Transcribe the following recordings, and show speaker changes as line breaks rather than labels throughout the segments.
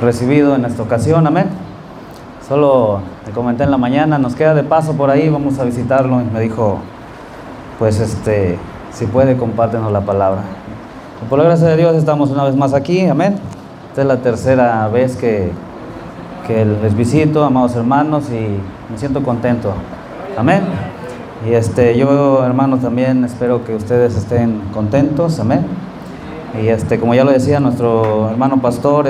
recibido en esta ocasión, amén. Solo te comenté en la mañana, nos queda de paso por ahí, vamos a visitarlo, y me dijo, pues si puede, compártenos la palabra. Y por la gracia de Dios estamos una vez más aquí, amén. Esta es la tercera vez que les visito, amados hermanos, y me siento contento, amén. Y yo, hermanos, también espero que ustedes estén contentos, amén. Y como ya lo decía nuestro hermano pastor,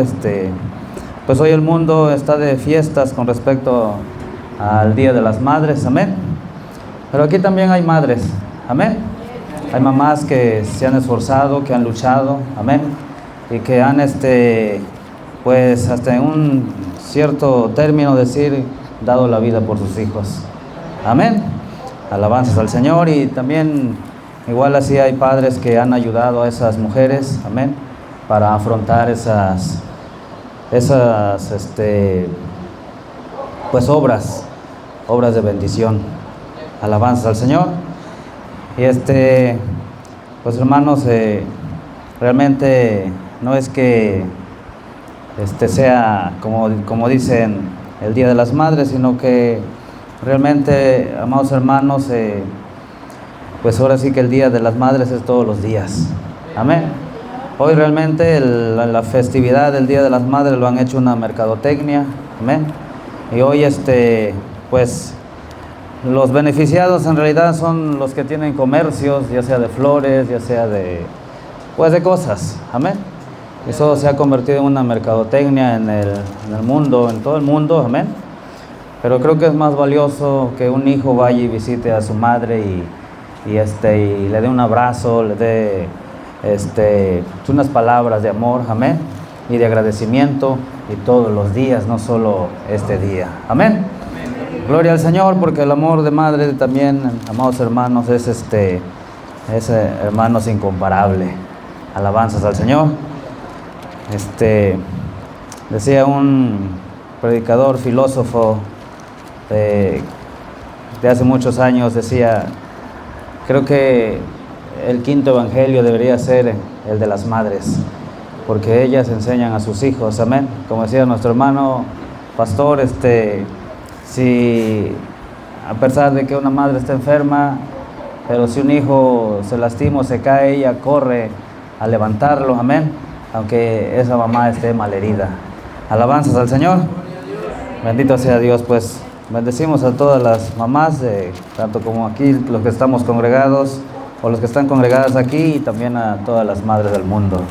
pues hoy el mundo está de fiestas con respecto al Día de las Madres, amén. Pero aquí también hay madres, amén. Hay mamás que se han esforzado, que han luchado, amén. Y que han, pues hasta en un cierto término decir, dado la vida por sus hijos, amén. Alabanzas al Señor. Y también igual así hay padres que han ayudado a esas mujeres, amén, para afrontar esas pues obras de bendición. Alabanzas al Señor. Y pues hermanos, realmente no es que sea como dicen el Día de las Madres, sino que realmente, amados hermanos, pues ahora sí que el Día de las Madres es todos los días, amén. Hoy realmente la festividad del Día de las Madres lo han hecho una mercadotecnia, amén. Y hoy pues los beneficiados en realidad son los que tienen comercios, ya sea de flores, ya sea de cosas, amén. Eso se ha convertido en una mercadotecnia en el mundo, en todo el mundo, amén. Pero creo que es más valioso que un hijo vaya y visite a su madre y le dé un abrazo, le dé unas palabras de amor, amén, y de agradecimiento, y todos los días, no solo este día, amén. Gloria al Señor, porque el amor de madre también, amados hermanos, es hermanos incomparable. Alabanzas al Señor. Decía un predicador, filósofo de hace muchos años, decía, creo que el quinto evangelio debería ser el de las madres, porque ellas enseñan a sus hijos, amén. Como decía nuestro hermano pastor, si a pesar de que una madre está enferma, pero si un hijo se lastima o se cae, ella corre a levantarlo, amén, aunque esa mamá esté malherida. Alabanzas al Señor. Bendito sea Dios. Pues bendecimos a todas las mamás, tanto como aquí los que estamos congregados, o los que están congregadas aquí, y también a todas las madres del mundo.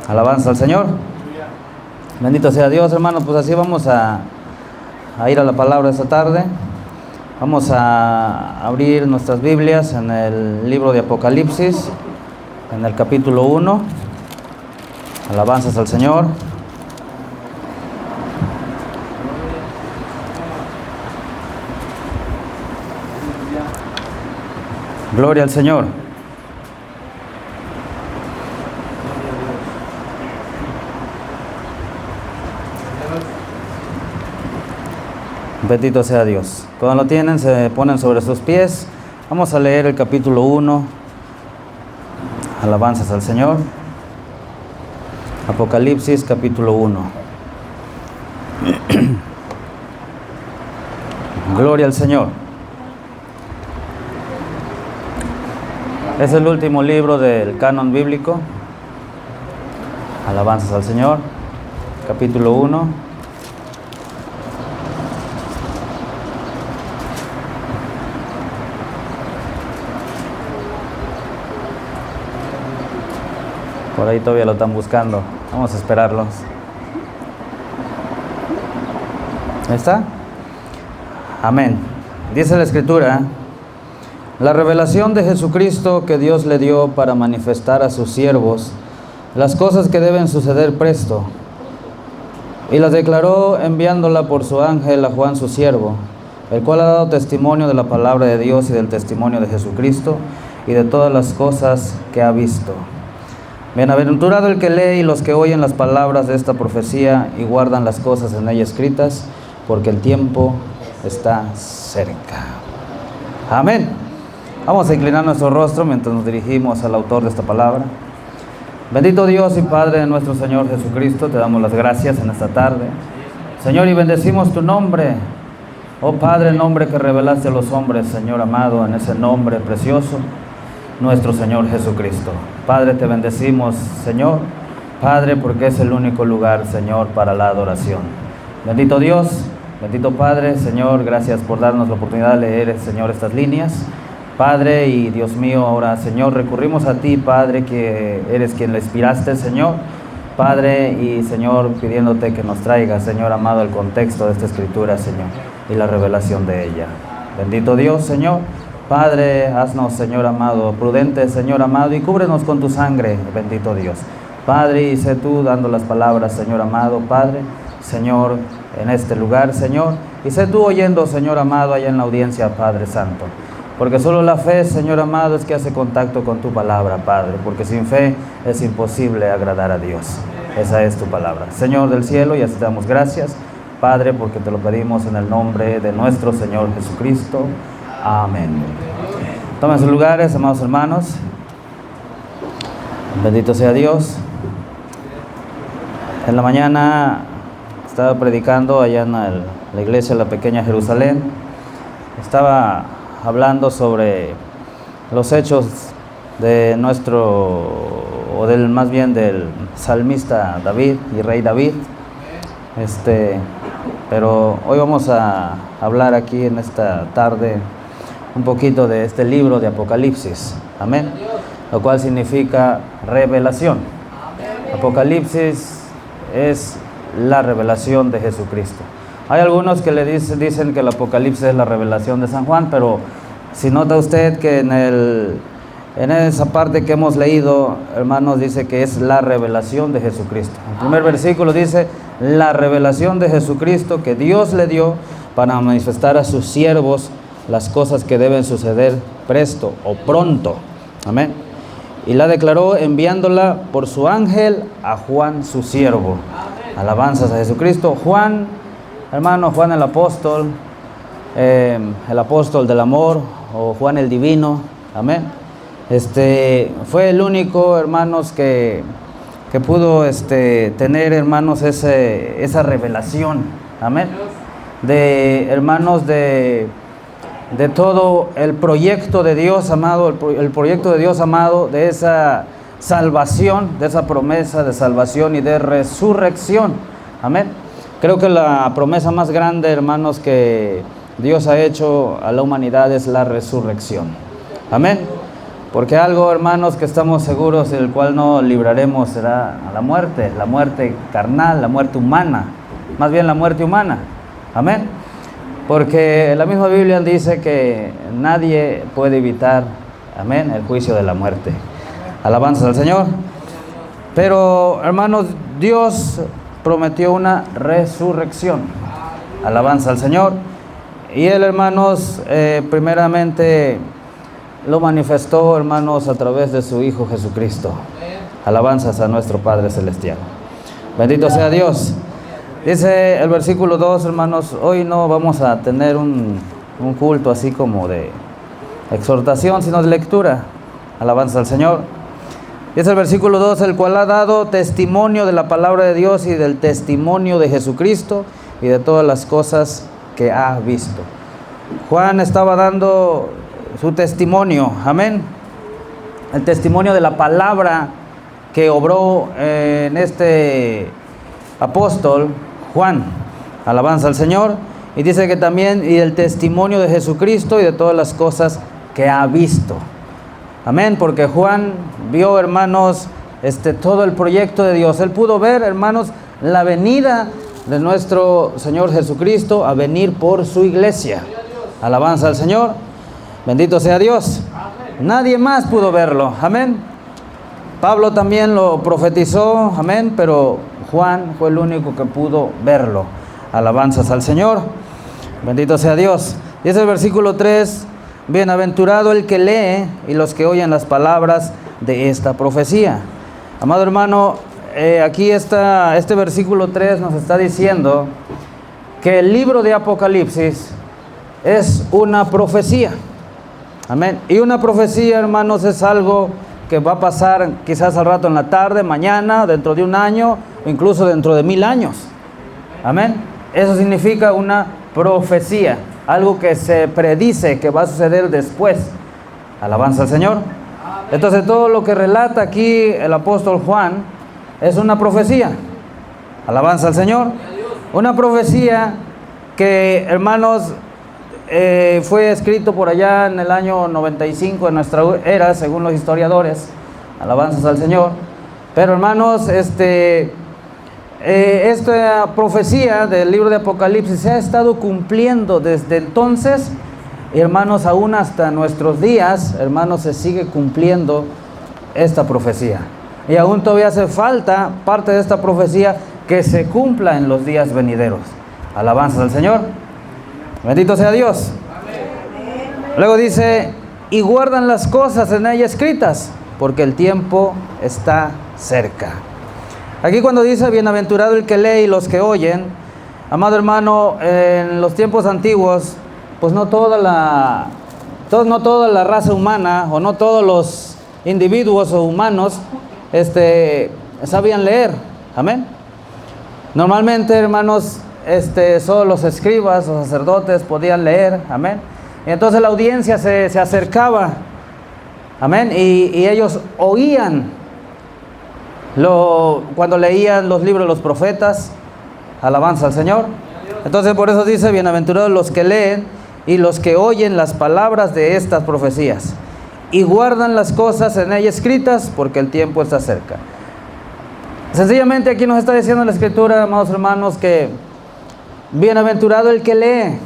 Alabanza al Señor. Bendito sea Dios, hermanos. Pues así vamos a ir a la palabra esta tarde. Vamos a abrir nuestras Biblias en el libro de Apocalipsis, en el capítulo 1. Alabanzas al Señor. Gloria al Señor. Bendito sea Dios. Cuando lo tienen, se ponen sobre sus pies. Vamos a leer el capítulo 1. Alabanzas al Señor. Apocalipsis, capítulo 1. Gloria al Señor. Es el último libro del canon bíblico. Alabanzas al Señor. Capítulo 1. Por ahí todavía lo están buscando. Vamos a esperarlos. ¿Ahí está? Amén. Dice la Escritura: la revelación de Jesucristo que Dios le dio para manifestar a sus siervos las cosas que deben suceder presto, y las declaró enviándola por su ángel a Juan su siervo, el cual ha dado testimonio de la palabra de Dios y del testimonio de Jesucristo y de todas las cosas que ha visto. Bienaventurado el que lee y los que oyen las palabras de esta profecía y guardan las cosas en ella escritas, porque el tiempo está cerca. Amén. Vamos a inclinar nuestro rostro mientras nos dirigimos al autor de esta palabra. Bendito Dios y Padre de nuestro Señor Jesucristo, te damos las gracias en esta tarde. Señor, y bendecimos tu nombre, oh Padre, el nombre que revelaste a los hombres, Señor amado, en ese nombre precioso, nuestro Señor Jesucristo. Padre, te bendecimos, Señor, Padre, porque es el único lugar, Señor, para la adoración. Bendito Dios, bendito Padre, Señor, gracias por darnos la oportunidad de leer, Señor, estas líneas. Padre y Dios mío, ahora, Señor, recurrimos a ti, Padre, que eres quien le inspiraste, Señor. Padre y Señor, pidiéndote que nos traiga, Señor amado, el contexto de esta escritura, Señor, y la revelación de ella. Bendito Dios, Señor. Padre, haznos, Señor amado, prudentes, Señor amado, y cúbrenos con tu sangre, bendito Dios. Padre, y sé tú dando las palabras, Señor amado, Padre, Señor, en este lugar, Señor, y sé tú oyendo, Señor amado, allá en la audiencia, Padre Santo. Porque solo la fe, Señor amado, es que hace contacto con tu palabra, Padre, porque sin fe es imposible agradar a Dios. Esa es tu palabra. Señor del cielo, y así te damos gracias, Padre, porque te lo pedimos en el nombre de nuestro Señor Jesucristo. Amén. Tomen sus lugares, amados hermanos. Bendito sea Dios. En la mañana estaba predicando allá en la iglesia de la Pequeña Jerusalén. Estaba hablando sobre los hechos de más bien del salmista David y rey David. Pero hoy vamos a hablar aquí en esta tarde un poquito de este libro de Apocalipsis. Amén. Lo cual significa revelación. Apocalipsis es la revelación de Jesucristo. Hay algunos que dicen que el Apocalipsis es la revelación de San Juan, pero si nota usted que en esa parte que hemos leído, hermanos, dice que es la revelación de Jesucristo. El primer versículo dice, la revelación de Jesucristo que Dios le dio para manifestar a sus siervos las cosas que deben suceder presto o pronto. Amén. Y la declaró enviándola por su ángel a Juan su siervo. Alabanzas a Jesucristo. Juan, hermano, Juan el apóstol del amor, o Juan el divino, amén. Fue el único, hermanos, que pudo tener, hermanos, esa revelación, amén, de todo el proyecto de Dios amado, el proyecto de Dios amado, de esa salvación, de esa promesa de salvación y de resurrección, amén. Creo que la promesa más grande, hermanos, que Dios ha hecho a la humanidad es la resurrección, amén. Porque algo, hermanos, que estamos seguros, del cual no libraremos, será la muerte carnal, la muerte humana, más bien la muerte humana, amén. Porque la misma Biblia dice que nadie puede evitar, amén, el juicio de la muerte. Alabanzas al Señor. Pero, hermanos, Dios prometió una resurrección. Alabanza al Señor. Y Él, hermanos, primeramente lo manifestó, hermanos, a través de su Hijo Jesucristo. Alabanzas a nuestro Padre Celestial. Bendito sea Dios. Dice el versículo 2, hermanos, hoy no vamos a tener un culto así como de exhortación, sino de lectura. Alabanza al Señor. Dice el versículo 2, el cual ha dado testimonio de la palabra de Dios y del testimonio de Jesucristo y de todas las cosas que ha visto. Juan estaba dando su testimonio, amén. El testimonio de la palabra que obró en este apóstol Juan. Alabanza al Señor. Y dice que también, y el testimonio de Jesucristo y de todas las cosas que ha visto. Amén, porque Juan vio, hermanos, todo el proyecto de Dios. Él pudo ver, hermanos, la venida de nuestro Señor Jesucristo a venir por su iglesia. Alabanza al Señor. Bendito sea Dios. Nadie más pudo verlo. Amén. Pablo también lo profetizó. Amén. Pero Juan fue el único que pudo verlo. Alabanzas al Señor. Bendito sea Dios. Y es el versículo 3. Bienaventurado el que lee y los que oyen las palabras de esta profecía. Amado hermano, aquí este versículo 3 nos está diciendo que el libro de Apocalipsis es una profecía. Amén. Y una profecía, hermanos, es algo que va a pasar quizás al rato en la tarde, mañana, dentro de un año, o incluso dentro de 1000 años. Amén. Eso significa una profecía, algo que se predice que va a suceder después. Alabanza al Señor. Entonces todo lo que relata aquí el apóstol Juan es una profecía. Alabanza al Señor. Una profecía que, hermanos, fue escrito por allá en el año 95 de nuestra era, según los historiadores. Alabanzas al Señor. Pero, hermanos, esta profecía del libro de Apocalipsis se ha estado cumpliendo desde entonces. Y, hermanos, aún hasta nuestros días, hermanos, se sigue cumpliendo esta profecía. Y aún todavía hace falta parte de esta profecía que se cumpla en los días venideros. Alabanzas al Señor. Bendito sea Dios. Luego dice, y guardan las cosas en ella escritas, porque el tiempo está cerca. Aquí cuando dice, bienaventurado el que lee y los que oyen, amado hermano, en los tiempos antiguos, pues no toda la raza humana, o no todos los individuos o humanos, sabían leer. Amén. Normalmente, hermanos, solo los escribas o sacerdotes podían leer. Amén. Y entonces la audiencia se acercaba. Amén. Y ellos oían cuando leían los libros de los profetas. Alabanza al Señor. Entonces por eso dice, bienaventurados los que leen y los que oyen las palabras de estas profecías y guardan las cosas en ellas escritas, porque el tiempo está cerca. Sencillamente aquí nos está diciendo la Escritura, amados hermanos, que bienaventurado el que lee. Amén.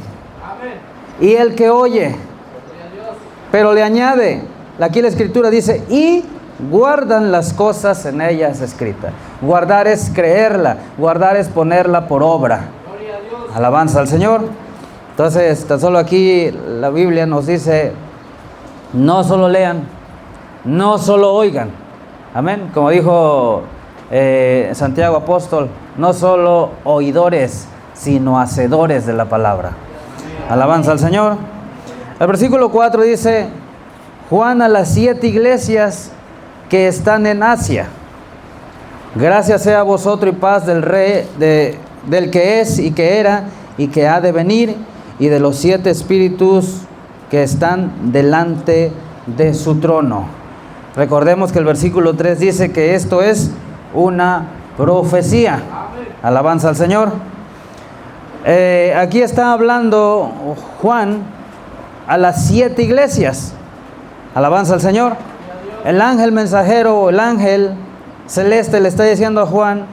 Y el que oye. Pero le añade, aquí la Escritura dice, y guardan las cosas en ellas escritas. Guardar es creerla, guardar es ponerla por obra. Alabanza al Señor. Entonces, tan solo aquí la Biblia nos dice, no solo lean, no solo oigan. Amén. Como dijo Santiago apóstol, no solo oidores, sino hacedores de la palabra. Alabanza al Señor. El versículo 4 dice, Juan a las 7 iglesias que están en Asia. Gracias sea a vosotros y paz del Rey, del que es y que era y que ha de venir, y de los 7 espíritus que están delante de su trono. Recordemos que el versículo 3 dice que esto es una profecía. Alabanza al Señor. Aquí está hablando Juan a las 7 iglesias. Alabanza al Señor. El ángel mensajero, el ángel celeste le está diciendo a Juan,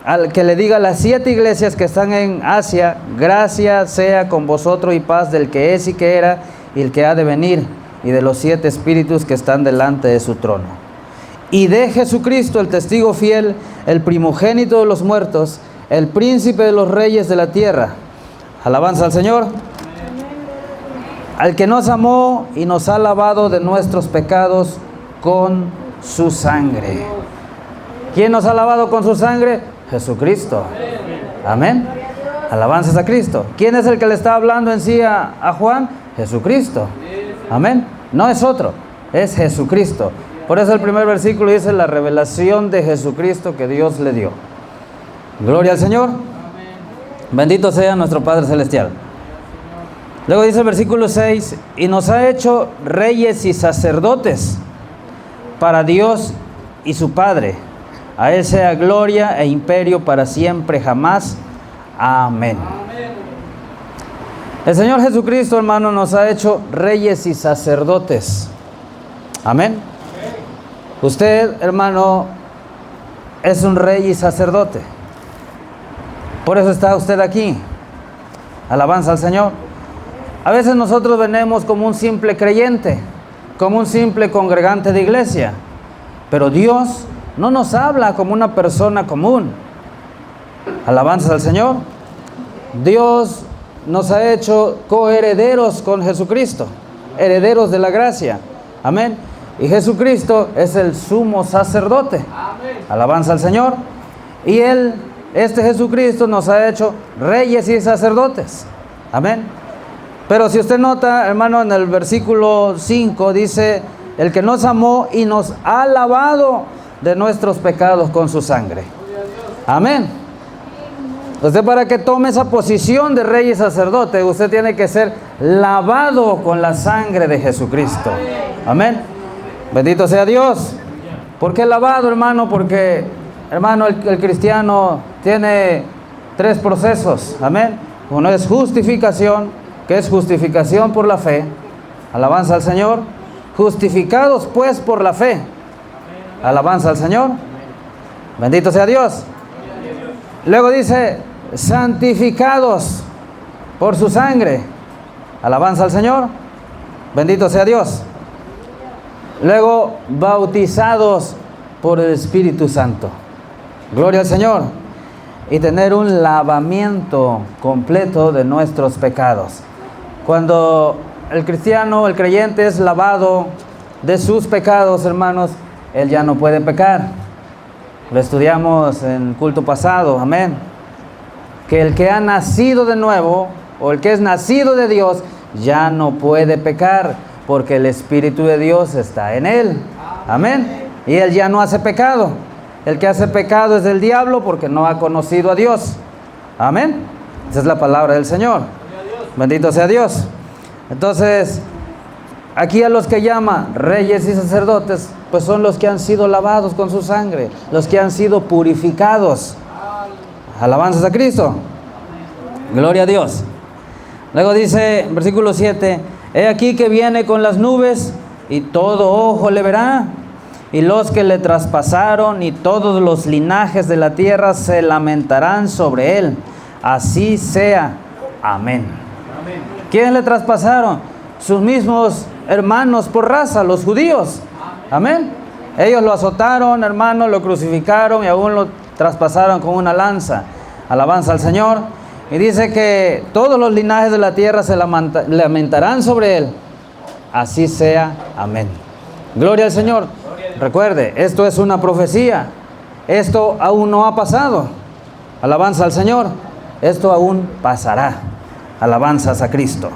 al que le diga a las 7 iglesias que están en Asia, gracia sea con vosotros y paz del que es y que era y el que ha de venir, y de los 7 espíritus que están delante de su trono. Y de Jesucristo, el testigo fiel, el primogénito de los muertos, el príncipe de los reyes de la tierra. Alabanza al Señor. Al que nos amó y nos ha lavado de nuestros pecados con su sangre. ¿Quién nos ha lavado con su sangre? Jesucristo. Amén. Alabanzas a Cristo. ¿Quién es el que le está hablando en sí a Juan? Jesucristo. Amén. No es otro, es Jesucristo. Por eso el primer versículo dice la revelación de Jesucristo que Dios le dio. Gloria al Señor. Bendito sea nuestro Padre Celestial. Luego dice el versículo 6, y nos ha hecho reyes y sacerdotes para Dios y su Padre. A Él sea gloria e imperio para siempre, jamás. Amén. El Señor Jesucristo, hermano, nos ha hecho reyes y sacerdotes. Amén. Usted, hermano, es un rey y sacerdote. Por eso está usted aquí. Alabanza al Señor. A veces nosotros venimos como un simple creyente, como un simple congregante de iglesia. Pero Dios no nos habla como una persona común. Alabanza al Señor. Dios nos ha hecho coherederos con Jesucristo, herederos de la gracia. Amén. Y Jesucristo es el sumo sacerdote. Amén. Alabanza al Señor. Y Él, Jesucristo, nos ha hecho reyes y sacerdotes. Amén. Pero si usted nota, hermano, en el versículo 5 dice, el que nos amó y nos ha lavado de nuestros pecados con su sangre. Amén. Usted, para que tome esa posición de rey y sacerdote, usted tiene que ser lavado con la sangre de Jesucristo. Amén. Bendito sea Dios. ¿Por qué lavado, hermano? Porque, hermano, el cristiano tiene 3 procesos. Amén. Uno es justificación, que es justificación por la fe. Alabanza al Señor. Justificados pues por la fe. Alabanza al Señor. Bendito sea Dios. Luego dice, santificados por su sangre. Alabanza al Señor. Bendito sea Dios. Luego, bautizados por el Espíritu Santo. Gloria al Señor. Y tener un lavamiento completo de nuestros pecados. Cuando el cristiano, el creyente es lavado de sus pecados, hermanos, él ya no puede pecar. Lo estudiamos en el culto pasado, amén. Que el que ha nacido de nuevo, o el que es nacido de Dios, ya no puede pecar, porque el Espíritu de Dios está en él. Amén. Y él ya no hace pecado. El que hace pecado es el diablo, porque no ha conocido a Dios. Amén. Esa es la palabra del Señor. Bendito sea Dios. Entonces, aquí a los que llama reyes y sacerdotes, pues son los que han sido lavados con su sangre, los que han sido purificados. Alabanzas a Cristo. Gloria a Dios. Luego dice, en versículo 7, he aquí que viene con las nubes, y todo ojo le verá, y los que le traspasaron, y todos los linajes de la tierra se lamentarán sobre él. Así sea. Amén. ¿Quiénes le traspasaron? Sus mismos hermanos por raza, los judíos. Amén. Ellos lo azotaron, hermanos, lo crucificaron y aún lo traspasaron con una lanza. Alabanza al Señor. Y dice que todos los linajes de la tierra se lamentarán sobre él. Así sea. Amén. Gloria al Señor. Recuerde, esto es una profecía. Esto aún no ha pasado. Alabanza al Señor. Esto aún pasará. Alabanzas a Cristo.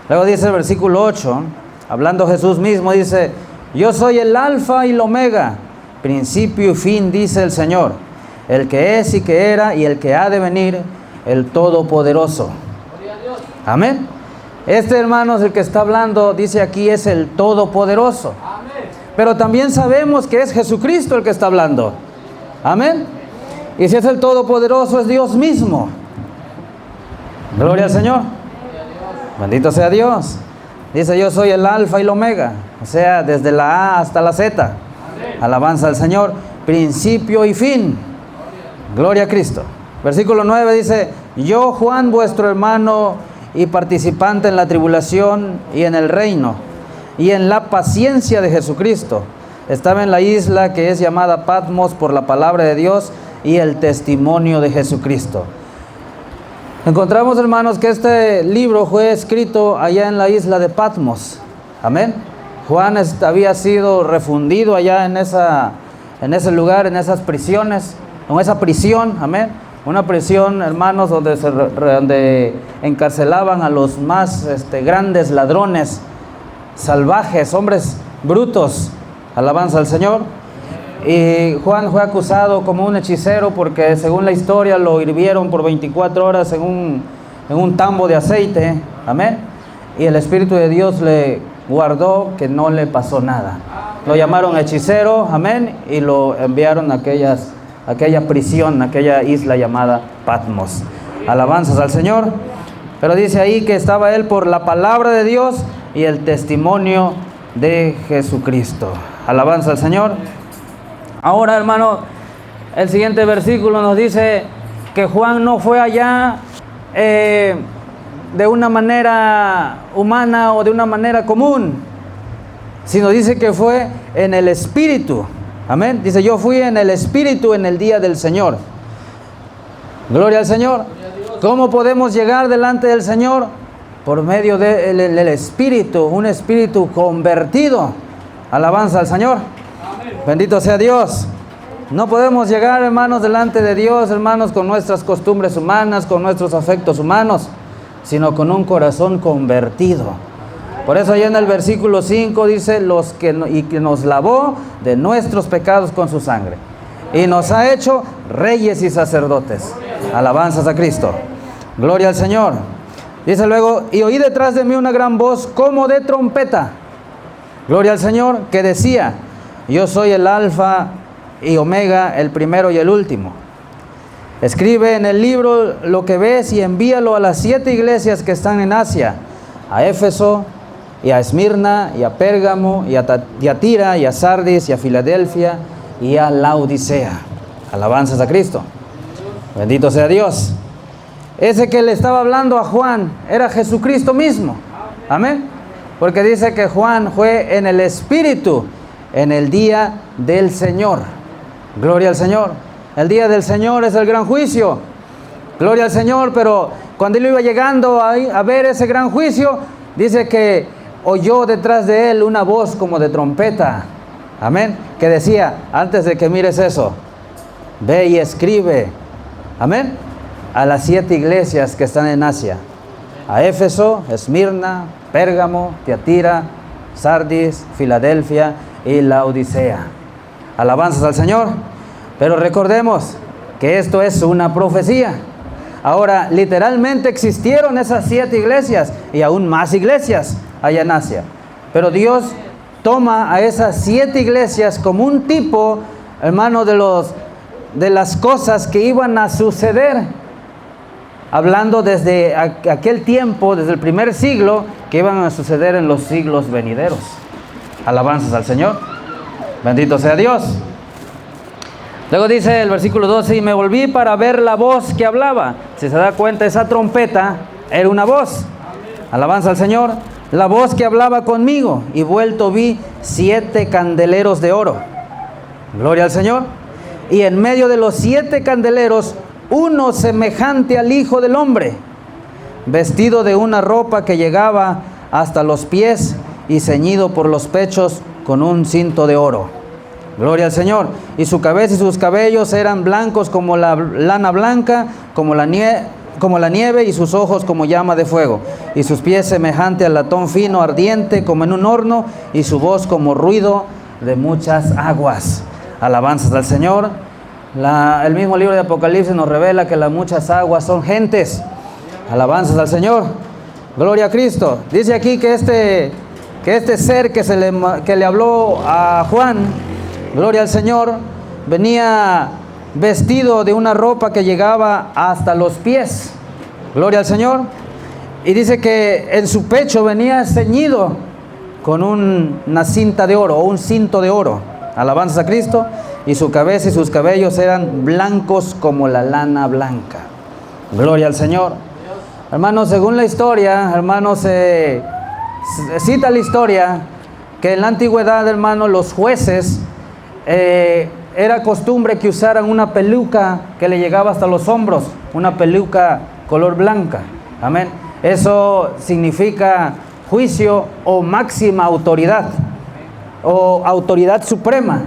Luego dice el versículo 8, hablando Jesús mismo, dice, yo soy el alfa y el omega, principio y fin, dice el Señor, el que es y que era y el que ha de venir, el Todopoderoso. Amén. Este, hermanos, el que está hablando, dice aquí, es el Todopoderoso. Pero también sabemos que es Jesucristo el que está hablando. Amén. Y si es el Todopoderoso, es Dios mismo. Gloria al Señor. Bendito sea Dios. Dice, yo soy el alfa y el omega. O sea, desde la A hasta la Z. Alabanza al Señor. Principio y fin. Gloria a Cristo. Versículo 9 dice, yo Juan, vuestro hermano y participante en la tribulación y en el reino y en la paciencia de Jesucristo, estaba en la isla que es llamada Patmos por la palabra de Dios y el testimonio de Jesucristo. Encontramos, hermanos, que este libro fue escrito allá en la isla de Patmos. Amén. Juan había sido refundido allá en ese lugar, en esas prisiones, en esa prisión. Amén. Una prisión, hermanos, donde encarcelaban a los más grandes ladrones, salvajes, hombres brutos. Alabanza al Señor. Y Juan fue acusado como un hechicero porque, según la historia, lo hirvieron por 24 horas en un tambo de aceite. Amén. Y el Espíritu de Dios le guardó, que no le pasó nada. Lo llamaron hechicero, amén, y lo enviaron a aquella prisión, a aquella isla llamada Patmos. Alabanzas al Señor. Pero dice ahí que estaba él por la palabra de Dios y el testimonio de Jesucristo. Alabanza al Señor. Ahora, hermano, el siguiente versículo nos dice que Juan no fue allá de una manera humana o de una manera común, sino dice que fue en el Espíritu. Amén. Dice, yo fui en el Espíritu en el día del Señor. Gloria al Señor. ¿Cómo podemos llegar delante del Señor? Por medio del Espíritu, un espíritu convertido. Alabanza al Señor. Bendito sea Dios. No podemos llegar, hermanos, delante de Dios, hermanos, con nuestras costumbres humanas, con nuestros afectos humanos, sino con un corazón convertido. Por eso allá en el versículo 5 dice, y que nos lavó de nuestros pecados con su sangre. Y nos ha hecho reyes y sacerdotes. Alabanzas a Cristo. Gloria al Señor. Dice luego, y oí detrás de mí una gran voz como de trompeta. Gloria al Señor, que decía, yo soy el Alfa y Omega, el primero y el último. Escribe en el libro lo que ves y envíalo a las 7 iglesias que están en Asia, a Éfeso, y a Esmirna, y a Pérgamo, y a Tiatira, y a Sardis, y a Filadelfia, y a Laodicea. Alabanzas a Cristo. Bendito sea Dios. Ese que le estaba hablando a Juan era Jesucristo mismo. Amén. Porque dice que Juan fue en el Espíritu en el día del Señor. Gloria al Señor. El día del Señor es el gran juicio. Gloria al Señor. Pero cuando él iba llegando a ver ese gran juicio, dice que oyó detrás de él una voz como de trompeta. Amén. Que decía, antes de que mires eso, ve y escribe. Amén. A las 7 iglesias que están en Asia. A Éfeso, Esmirna, Pérgamo, Tiatira, Sardis, Filadelfia y Laodicea. Alabanzas al Señor. Pero recordemos que esto es una profecía. Ahora, literalmente existieron esas 7 iglesias y aún más iglesias allá en Asia. Pero Dios toma a esas 7 iglesias como un tipo, hermano, de las cosas que iban a suceder. Hablando desde aquel tiempo, desde el primer siglo, que iban a suceder en los siglos venideros. Alabanzas al Señor. Bendito sea Dios. Luego dice el versículo 12, y me volví para ver la voz que hablaba. Si se da cuenta, esa trompeta era una voz. Alabanza al Señor. La voz que hablaba conmigo, y vuelto vi 7 candeleros de oro. Gloria al Señor. Y en medio de los 7 candeleros, uno semejante al Hijo del Hombre, vestido de una ropa que llegaba hasta los pies y ceñido por los pechos con un cinto de oro. Gloria al Señor. Y su cabeza y sus cabellos eran blancos como la lana blanca, como la nieve, y sus ojos como llama de fuego, y sus pies semejante al latón fino ardiente como en un horno, y su voz como ruido de muchas aguas. Alabanzas al Señor. El mismo libro de Apocalipsis nos revela que las muchas aguas son gentes. Alabanzas al Señor. Gloria a Cristo. Dice aquí que este ser que le habló a Juan, gloria al Señor, venía vestido de una ropa que llegaba hasta los pies. Gloria al Señor. Y dice que en su pecho venía ceñido con una cinta de oro o un cinto de oro. Alabanzas a Cristo. Y su cabeza y sus cabellos eran blancos como la lana blanca. Gloria al Señor. Hermanos, según la historia, hermanos, cita la historia que en la antigüedad, hermanos, los jueces era costumbre que usaran una peluca que le llegaba hasta los hombros, una peluca color blanca. Amén. Eso significa juicio o máxima autoridad o autoridad suprema.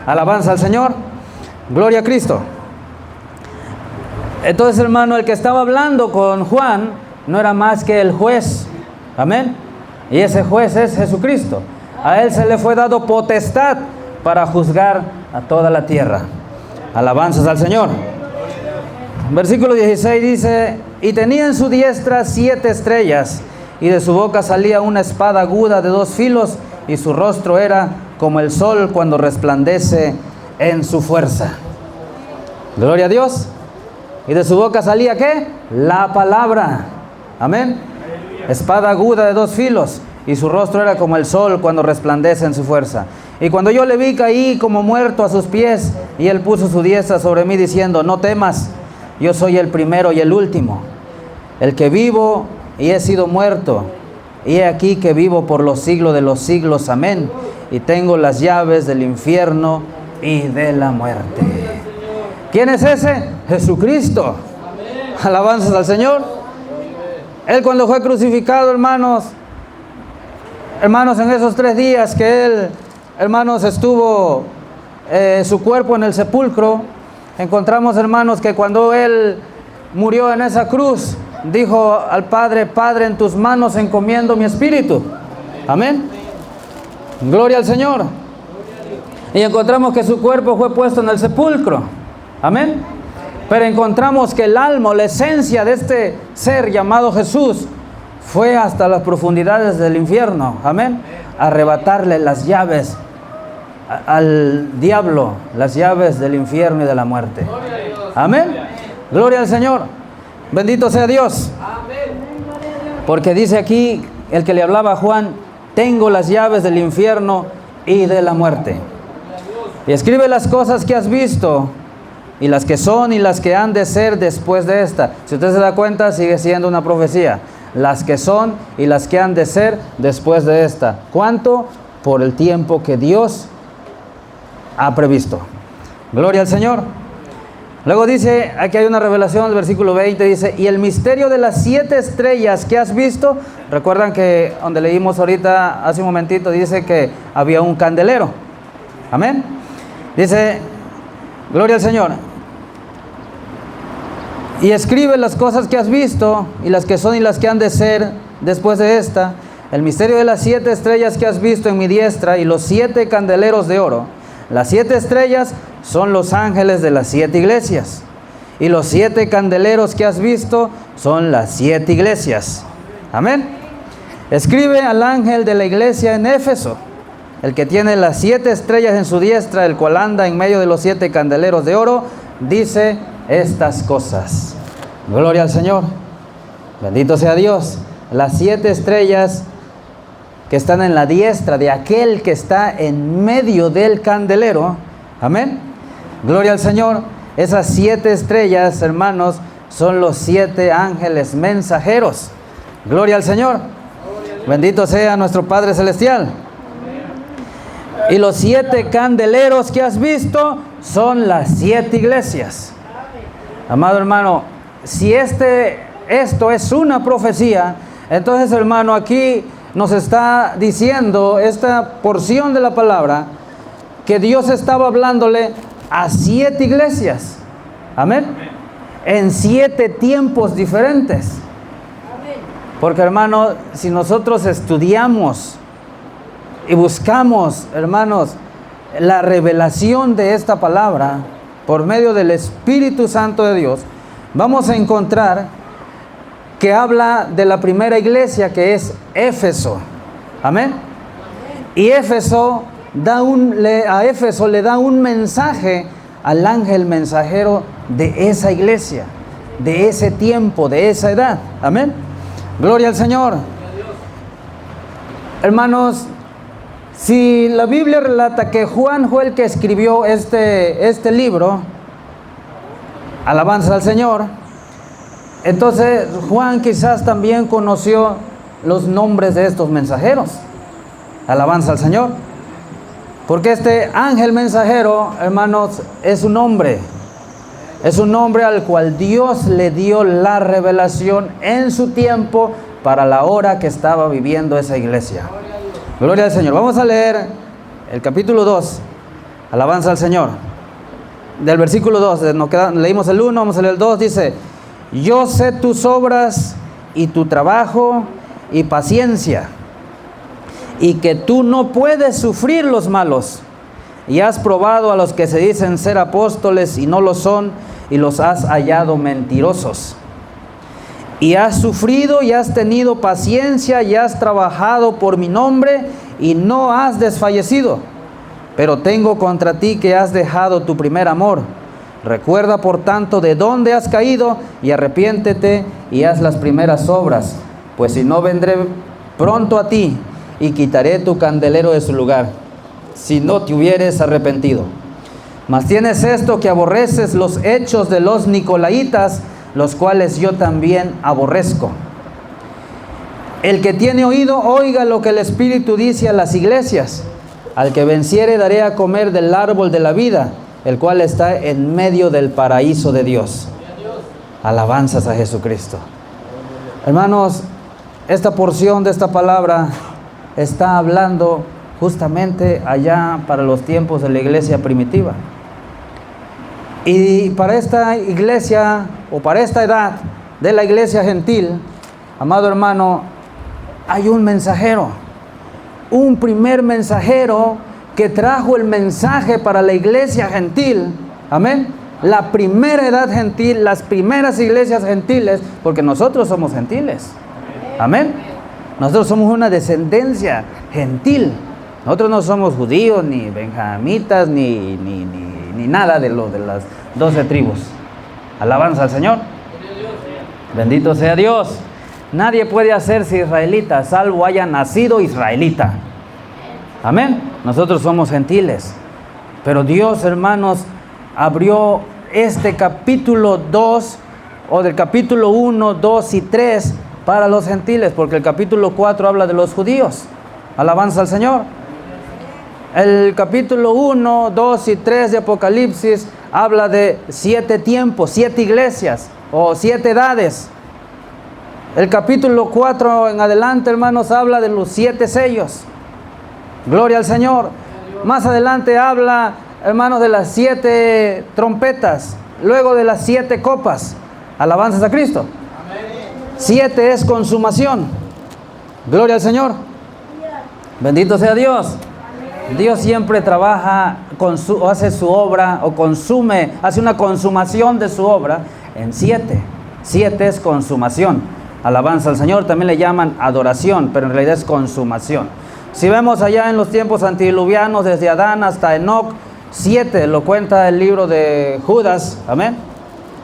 Alabanza al Señor. Gloria a Cristo. Entonces, hermano, el que estaba hablando con Juan no era más que el juez. Amén. Y ese juez es Jesucristo. A él se le fue dado potestad para juzgar a toda la tierra. Alabanzas al Señor. Versículo 16 dice, y tenía en su diestra 7 estrellas, y de su boca salía una espada aguda de 2 filos, y su rostro era como el sol cuando resplandece en su fuerza. Gloria a Dios. Y de su boca salía ¿qué? La palabra. Amén. Espada aguda de 2 filos, y su rostro era como el sol cuando resplandece en su fuerza. Y cuando yo le vi, caí como muerto a sus pies, y él puso su diestra sobre mí diciendo, no temas, yo soy el primero y el último, el que vivo y he sido muerto, y he aquí que vivo por los siglos de los siglos. Amén. Y tengo las llaves del infierno y de la muerte. ¿Quién es ese? Jesucristo. Alabanzas al Señor. Él cuando fue crucificado, hermanos, en esos 3 días que él, hermanos, estuvo su cuerpo en el sepulcro, encontramos, hermanos, que cuando él murió en esa cruz, dijo al Padre, Padre, en tus manos encomiendo mi espíritu. Amén. Gloria al Señor. Y encontramos que su cuerpo fue puesto en el sepulcro. Amén. Pero encontramos que el alma, la esencia de este ser llamado Jesús, fue hasta las profundidades del infierno. Amén. Arrebatarle las llaves al diablo, las llaves del infierno y de la muerte. Amén. Gloria al Señor. Bendito sea Dios. Porque dice aquí el que le hablaba a Juan: tengo las llaves del infierno y de la muerte. Y escribe las cosas que has visto, y las que son y las que han de ser después de esta. Si usted se da cuenta, sigue siendo una profecía. Las que son y las que han de ser después de esta. ¿Cuánto? Por el tiempo que Dios ha previsto. Gloria al Señor. Luego dice, aquí hay una revelación, el versículo 20 dice: y el misterio de las 7 estrellas que has visto. Recuerdan que donde leímos ahorita hace un momentito, dice que había un candelero. Amén. Dice, gloria al Señor. Y escribe las cosas que has visto, y las que son y las que han de ser después de esta. El misterio de las 7 estrellas que has visto en mi diestra, y los 7 candeleros de oro. Las 7 estrellas son los ángeles de las 7 iglesias. Y los 7 candeleros que has visto son las 7 iglesias. Amén. Escribe al ángel de la iglesia en Éfeso, el que tiene las 7 estrellas en su diestra, el cual anda en medio de los 7 candeleros de oro, dice estas cosas. Gloria al Señor. Bendito sea Dios. Las 7 estrellas que están en la diestra de aquel que está en medio del candelero. Amén. Gloria al Señor. Esas 7 estrellas, hermanos, son los 7 ángeles mensajeros. Gloria al Señor. Bendito sea nuestro Padre Celestial. Y los 7 candeleros que has visto son las 7 iglesias. Amado hermano, si esto es una profecía, entonces, hermano, aquí nos está diciendo esta porción de la palabra que Dios estaba hablándole a 7 iglesias. Amén. En 7 tiempos diferentes. Porque, hermano, si nosotros estudiamos y buscamos, hermanos, la revelación de esta palabra por medio del Espíritu Santo de Dios, vamos a encontrar que habla de la primera iglesia, que es Éfeso. Amén. Y Éfeso a Éfeso le da un mensaje al ángel mensajero de esa iglesia, de ese tiempo, de esa edad. Amén. Gloria al Señor. Hermanos, si la Biblia relata que Juan fue el que escribió este libro, alabanza al Señor, entonces Juan quizás también conoció los nombres de estos mensajeros. Alabanza al Señor. Porque este ángel mensajero, hermanos, es un hombre. Es un hombre al cual Dios le dio la revelación en su tiempo para la hora que estaba viviendo esa iglesia. Gloria al Señor. Vamos a leer el capítulo 2. Alabanza al Señor. Del versículo 2. Leímos el 1, vamos a leer el 2. Dice: yo sé tus obras y tu trabajo y paciencia, y que tú no puedes sufrir los malos, y has probado a los que se dicen ser apóstoles y no lo son, y los has hallado mentirosos. Y has sufrido y has tenido paciencia y has trabajado por mi nombre y no has desfallecido. Pero tengo contra ti que has dejado tu primer amor. Recuerda por tanto de dónde has caído y arrepiéntete y haz las primeras obras. Pues si no, vendré pronto a ti y quitaré tu candelero de su lugar, si no te hubieres arrepentido. Mas tienes esto, que aborreces los hechos de los nicolaitas, los cuales yo también aborrezco. El que tiene oído, oiga lo que el Espíritu dice a las iglesias. Al que venciere daré a comer del árbol de la vida, el cual está en medio del paraíso de Dios. Alabanzas a Jesucristo. Hermanos, esta porción de esta palabra está hablando justamente allá para los tiempos de la iglesia primitiva. Y para esta iglesia, o para esta edad de la iglesia gentil, amado hermano, hay un mensajero. un primer mensajero que trajo el mensaje para la iglesia gentil. Amén. La primera edad gentil, las primeras iglesias gentiles, porque nosotros somos gentiles. Amén. Nosotros somos una descendencia gentil. Nosotros no somos judíos, ni benjamitas, ni nada de las 12 tribus. Alabanza al Señor. Bendito sea Dios. Nadie puede hacerse israelita, salvo haya nacido israelita. Amén. Nosotros somos gentiles. Pero Dios, hermanos, abrió este capítulo 2, o del capítulo 1, 2 y 3, para los gentiles, porque el capítulo 4 habla de los judíos. Alabanza al Señor. El capítulo 1, 2 y 3 de Apocalipsis habla de 7 tiempos, 7 iglesias, o 7 edades. El capítulo 4 en adelante, hermanos, habla de los 7 sellos. Gloria al Señor. Más adelante habla, hermanos, de las 7 trompetas, luego de las 7 copas. Alabanzas a Cristo. 7 es consumación. Gloria al Señor. Bendito sea Dios. Dios siempre trabaja, hace su obra, o consume, hace una consumación de su obra en 7. 7 es consumación. Alabanza al Señor. También le llaman adoración, pero en realidad es consumación. Si vemos allá en los tiempos antediluvianos, desde Adán hasta Enoc, 7, lo cuenta el libro de Judas. Amén.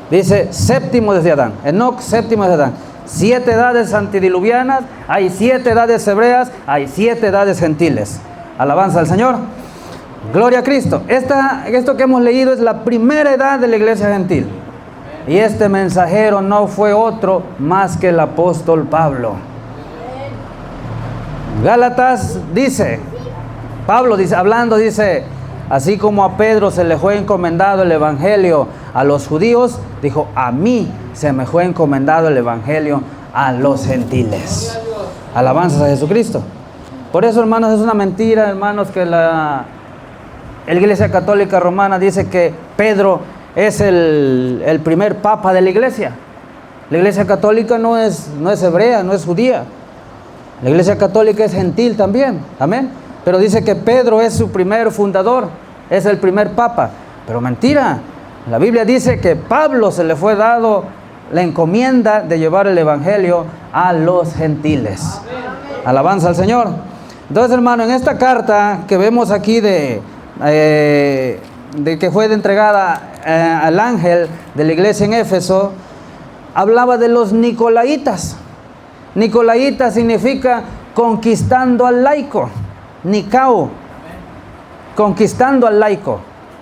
Dice séptimo desde Adán. Enoc, séptimo desde Adán. 7 edades antediluvianas, hay 7 edades hebreas, hay 7 edades gentiles. Alabanza al Señor. Gloria a Cristo. Esto que hemos leído es la primera edad de la iglesia gentil. Y este mensajero no fue otro más que el apóstol Pablo. Gálatas dice, Pablo dice, hablando, dice, así como a Pedro se le fue encomendado el evangelio a los judíos, dijo, a mí se me fue encomendado el evangelio a los gentiles. Alabanzas a Jesucristo. Por eso, hermanos, es una mentira, hermanos, que la Iglesia Católica Romana dice que Pedro es el primer papa de la iglesia. La Iglesia Católica no es hebrea, no es judía. La Iglesia Católica es gentil también. Amén. Pero dice que Pedro es su primer fundador, es el primer papa. Pero mentira. La Biblia dice que Pablo se le fue dado la encomienda de llevar el evangelio a los gentiles. Alabanza al Señor. Entonces, hermano, en esta carta que vemos aquí de que fue entregada al ángel de la iglesia en Éfeso, hablaba de los nicolaitas. Nicolaita significa conquistando al laico. Nicao, conquistando al laico.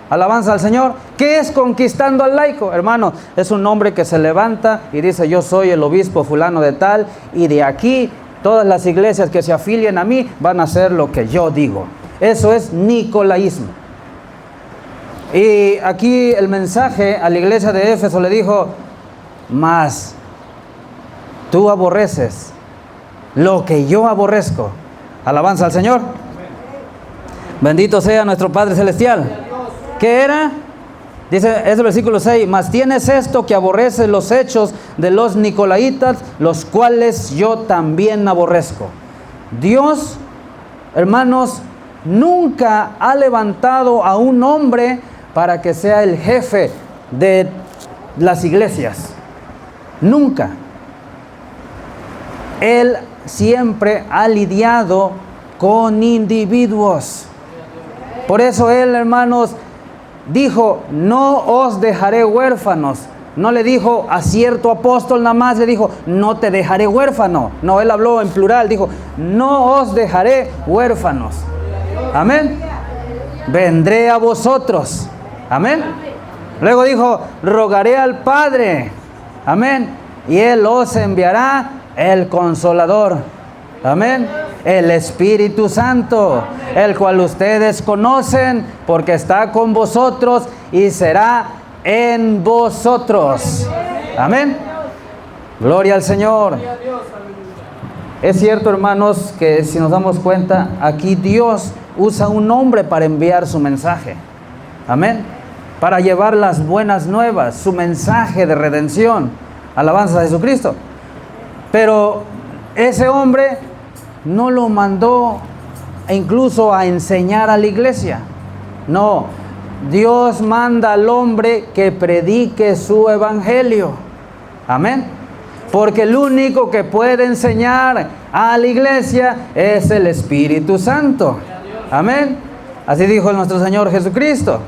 Alabanza al Señor. ¿Qué es conquistando al laico? Hermano, es un hombre que se levanta y dice, yo soy el obispo fulano de tal, y de aquí todas las iglesias que se afilien a mí van a hacer lo que yo digo. Eso es nicolaísmo. Y aquí el mensaje a la iglesia de Éfeso le dijo, mas tú aborreces lo que yo aborrezco. Alabanza al Señor. Bendito sea nuestro Padre Celestial. ¿Qué era? Dice, es el versículo 6, mas tienes esto que aborreces los hechos de los nicolaitas, los cuales yo también aborrezco. Dios, hermanos, nunca ha levantado a un hombre para que sea el jefe de las iglesias. Nunca. Él siempre ha lidiado con individuos. Por eso Él, hermanos, dijo, no os dejaré huérfanos. No le dijo a cierto apóstol nada más, le dijo, no te dejaré huérfano. No, Él habló en plural, dijo, no os dejaré huérfanos. Amén. Vendré a vosotros. Amén. Luego dijo, rogaré al Padre. Amén. Y Él os enviará el Consolador. Amén. El Espíritu Santo, el cual ustedes conocen porque está con vosotros y será en vosotros. Amén. Gloria al Señor. Es cierto, hermanos, que si nos damos cuenta, aquí Dios usa un hombre para enviar su mensaje. Amén. Para llevar las buenas nuevas, su mensaje de redención. Alabanza a Jesucristo. Pero ese hombre no lo mandó incluso a enseñar a la iglesia. No, Dios manda al hombre que predique su evangelio. Amén. Porque el único que puede enseñar a la iglesia es el Espíritu Santo. Amén. Así dijo nuestro Señor Jesucristo.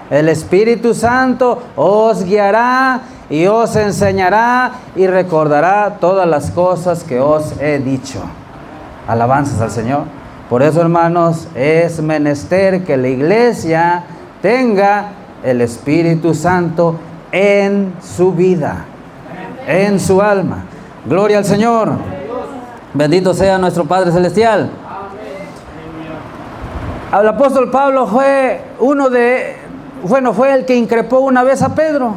El Espíritu Santo os guiará y os enseñará y recordará todas las cosas que os he dicho. Alabanzas al Señor. Por eso, hermanos, es menester que la iglesia tenga el Espíritu Santo en su vida, en su alma. Gloria al Señor. Bendito sea nuestro Padre Celestial. El apóstol Pablo fue fue el que increpó una vez a Pedro,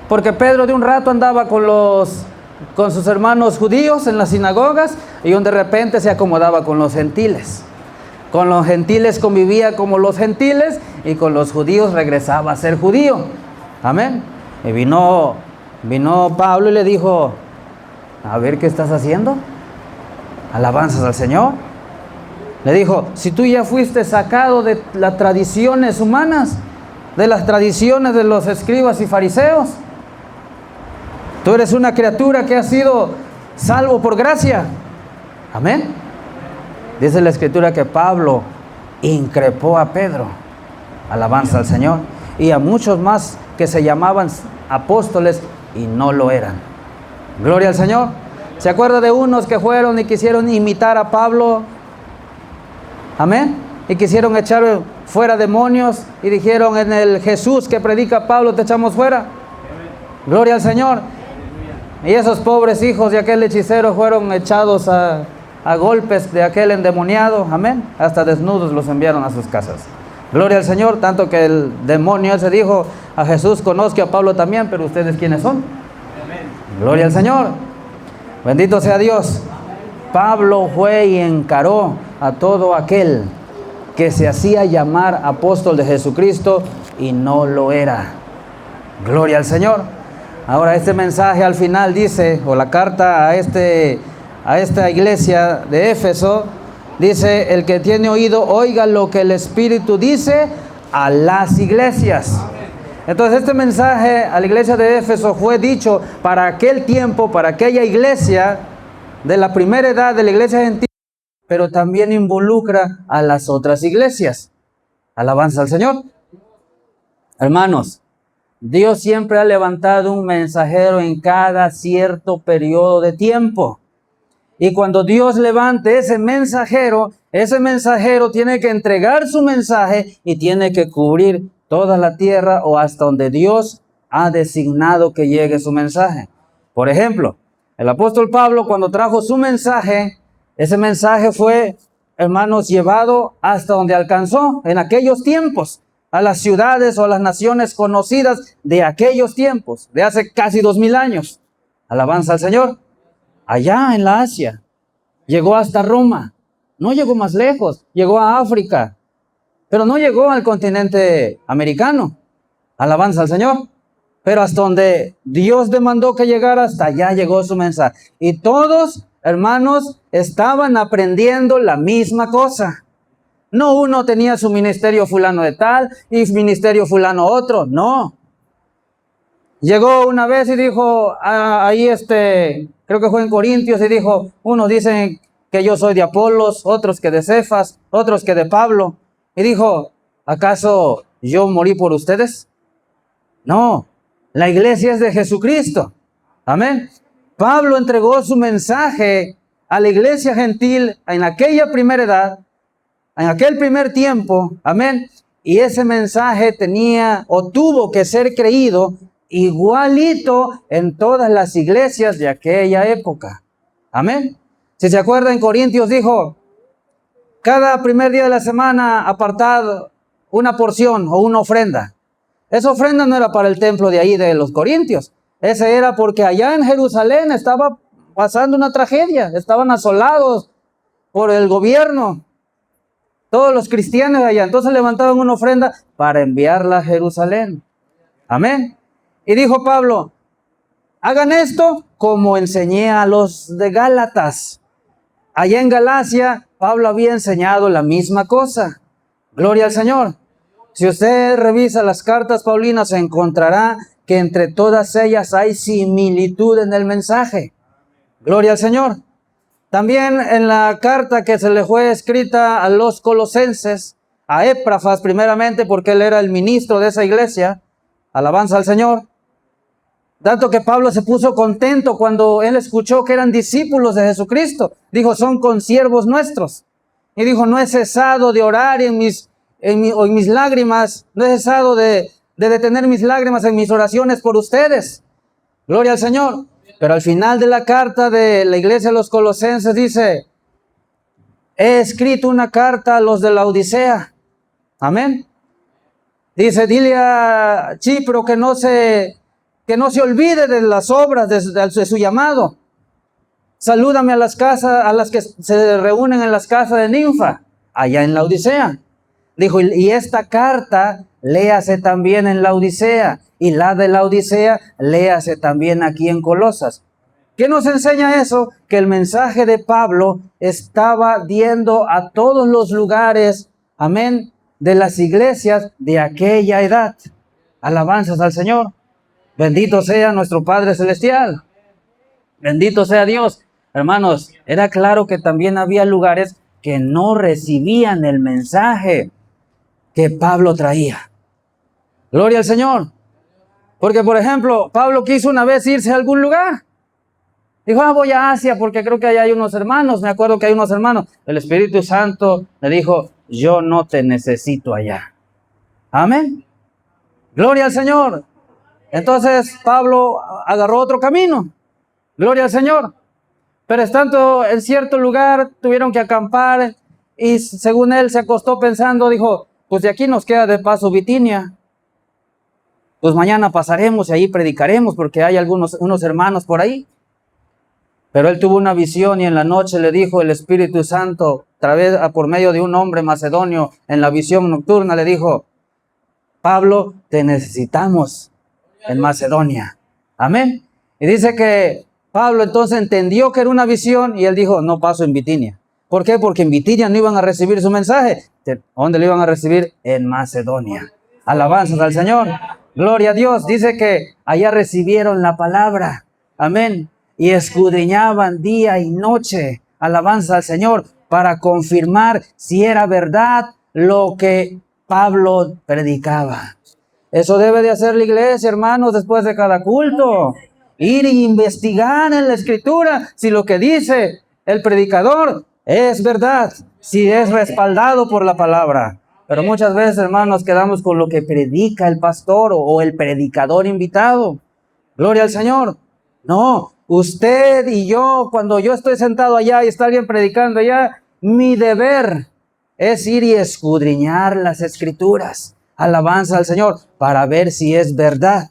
porque Pedro de un rato andaba con sus hermanos judíos en las sinagogas y de repente se acomodaba con los gentiles. Con los gentiles convivía como los gentiles y con los judíos regresaba a ser judío. Amén. Y vino Pablo y le dijo: a ver, ¿qué estás haciendo? Alabanzas al Señor. Le dijo: si tú ya fuiste sacado de las tradiciones humanas, de las tradiciones de los escribas y fariseos, tú eres una criatura que ha sido salvo por gracia. Amén. Dice la Escritura que Pablo increpó a Pedro. Alabanza al Señor. Y a muchos más que se llamaban apóstoles y no lo eran. Gloria al Señor. ¿Se acuerda de unos que fueron y quisieron imitar a Pablo? Amén. Y quisieron echar fuera demonios y dijeron: en el Jesús que predica Pablo te echamos fuera. Gloria al Señor. Y esos pobres hijos de aquel hechicero fueron echados a golpes de aquel endemoniado. Amén. Hasta desnudos los enviaron a sus casas. Gloria al Señor. Tanto que el demonio se dijo a Jesús: conozco a Pablo también, pero ustedes ¿quiénes son? Amén. Gloria al Señor. Bendito sea Dios. Pablo fue y encaró a todo aquel que se hacía llamar apóstol de Jesucristo y no lo era. Gloria al Señor. Ahora este mensaje al final dice, o la carta a esta iglesia de Éfeso, dice: el que tiene oído, oiga lo que el Espíritu dice a las iglesias. Entonces este mensaje a la iglesia de Éfeso fue dicho para aquel tiempo, para aquella iglesia de la primera edad, de la iglesia gentil, pero también involucra a las otras iglesias. Alabanza al Señor. Hermanos, Dios siempre ha levantado un mensajero en cada cierto periodo de tiempo. Y cuando Dios levante ese mensajero tiene que entregar su mensaje y tiene que cubrir toda la tierra o hasta donde Dios ha designado que llegue su mensaje. Por ejemplo, el apóstol Pablo, cuando trajo su mensaje, ese mensaje fue, hermanos, llevado hasta donde alcanzó en aquellos tiempos, a las ciudades o a las naciones conocidas de aquellos tiempos, de hace casi 2000 años. Alabanza al Señor. Allá en la Asia, llegó hasta Roma, no llegó más lejos, llegó a África, pero no llegó al continente americano. Alabanza al Señor. Pero hasta donde Dios demandó que llegara, hasta allá llegó su mensaje. Y todos, hermanos, estaban aprendiendo la misma cosa. No uno tenía su ministerio fulano de tal y ministerio fulano otro, no. Llegó una vez y dijo, creo que fue en Corintios, y dijo: unos dicen que yo soy de Apolos, otros que de Cefas, otros que de Pablo. Y dijo: ¿acaso yo morí por ustedes? No, la iglesia es de Jesucristo. Amén. Pablo entregó su mensaje a la iglesia gentil en aquella primera edad, en aquel primer tiempo. Amén. Y ese mensaje tenía o tuvo que ser creído igualito en todas las iglesias de aquella época. Amén. Si se acuerdan, en Corintios dijo: cada primer día de la semana apartad una porción o una ofrenda. Esa ofrenda no era para el templo de ahí de los Corintios. Ese era porque allá en Jerusalén estaba pasando una tragedia. Estaban asolados por el gobierno, todos los cristianos de allá. Entonces levantaban una ofrenda para enviarla a Jerusalén. Amén. Y dijo Pablo: hagan esto como enseñé a los de Gálatas. Allá en Galacia, Pablo había enseñado la misma cosa. Gloria al Señor. Si usted revisa las cartas paulinas, encontrará que entre todas ellas hay similitud en el mensaje. Gloria al Señor. También en la carta que se le fue escrita a los colosenses, a Éprafas primeramente, porque él era el ministro de esa iglesia, alabanza al Señor. Tanto que Pablo se puso contento cuando él escuchó que eran discípulos de Jesucristo. Dijo, son consiervos nuestros. Y dijo, no he cesado de orar en mis lágrimas, no he cesado de detener mis lágrimas en mis oraciones por ustedes. Gloria al Señor. Pero al final de la carta de la iglesia de los colosenses dice, he escrito una carta a los de la Odisea. Amén. Dice, dile a Chipro que no se olvide de las obras de su llamado. Salúdame a las que se reúnen en las casas de Ninfa, allá en la Odisea. Dijo, y esta carta léase también en la Odisea, y la de la Odisea léase también aquí en Colosas. ¿Qué nos enseña eso? Que el mensaje de Pablo estaba yendo a todos los lugares, amén, de las iglesias de aquella edad. Alabanzas al Señor. Bendito sea nuestro Padre Celestial. Bendito sea Dios. Hermanos, era claro que también había lugares que no recibían el mensaje que Pablo traía. Gloria al Señor. Porque, por ejemplo, Pablo quiso una vez irse a algún lugar. Dijo, voy a Asia porque creo que allá hay unos hermanos. Me acuerdo que hay unos hermanos. El Espíritu Santo le dijo, yo no te necesito allá. Amén. Gloria al Señor. Entonces Pablo agarró otro camino. Gloria al Señor. Pero estando en cierto lugar, tuvieron que acampar y según él se acostó pensando, dijo, pues de aquí nos queda de paso Bitinia. Pues mañana pasaremos y ahí predicaremos porque hay unos hermanos por ahí. Pero él tuvo una visión y en la noche le dijo el Espíritu Santo, por medio de un hombre macedonio, en la visión nocturna le dijo, Pablo, te necesitamos en Macedonia. Amén. Y dice que Pablo entonces entendió que era una visión y él dijo, no paso en Bitinia. ¿Por qué? Porque en Bitinia no iban a recibir su mensaje. ¿Dónde lo iban a recibir? En Macedonia. Alabanzas al Señor. Gloria a Dios. Dice que allá recibieron la palabra. Amén. Y escudriñaban día y noche. Alabanza al Señor. Para confirmar si era verdad lo que Pablo predicaba. Eso debe de hacer la iglesia, hermanos, después de cada culto. Ir y investigar en la Escritura si lo que dice el predicador es verdad, si es respaldado por la palabra. Pero muchas veces, hermanos, quedamos con lo que predica el pastor o el predicador invitado. Gloria al Señor. No, usted y yo, cuando yo estoy sentado allá y está alguien predicando allá, mi deber es ir y escudriñar las Escrituras. Alabanza al Señor, para ver si es verdad.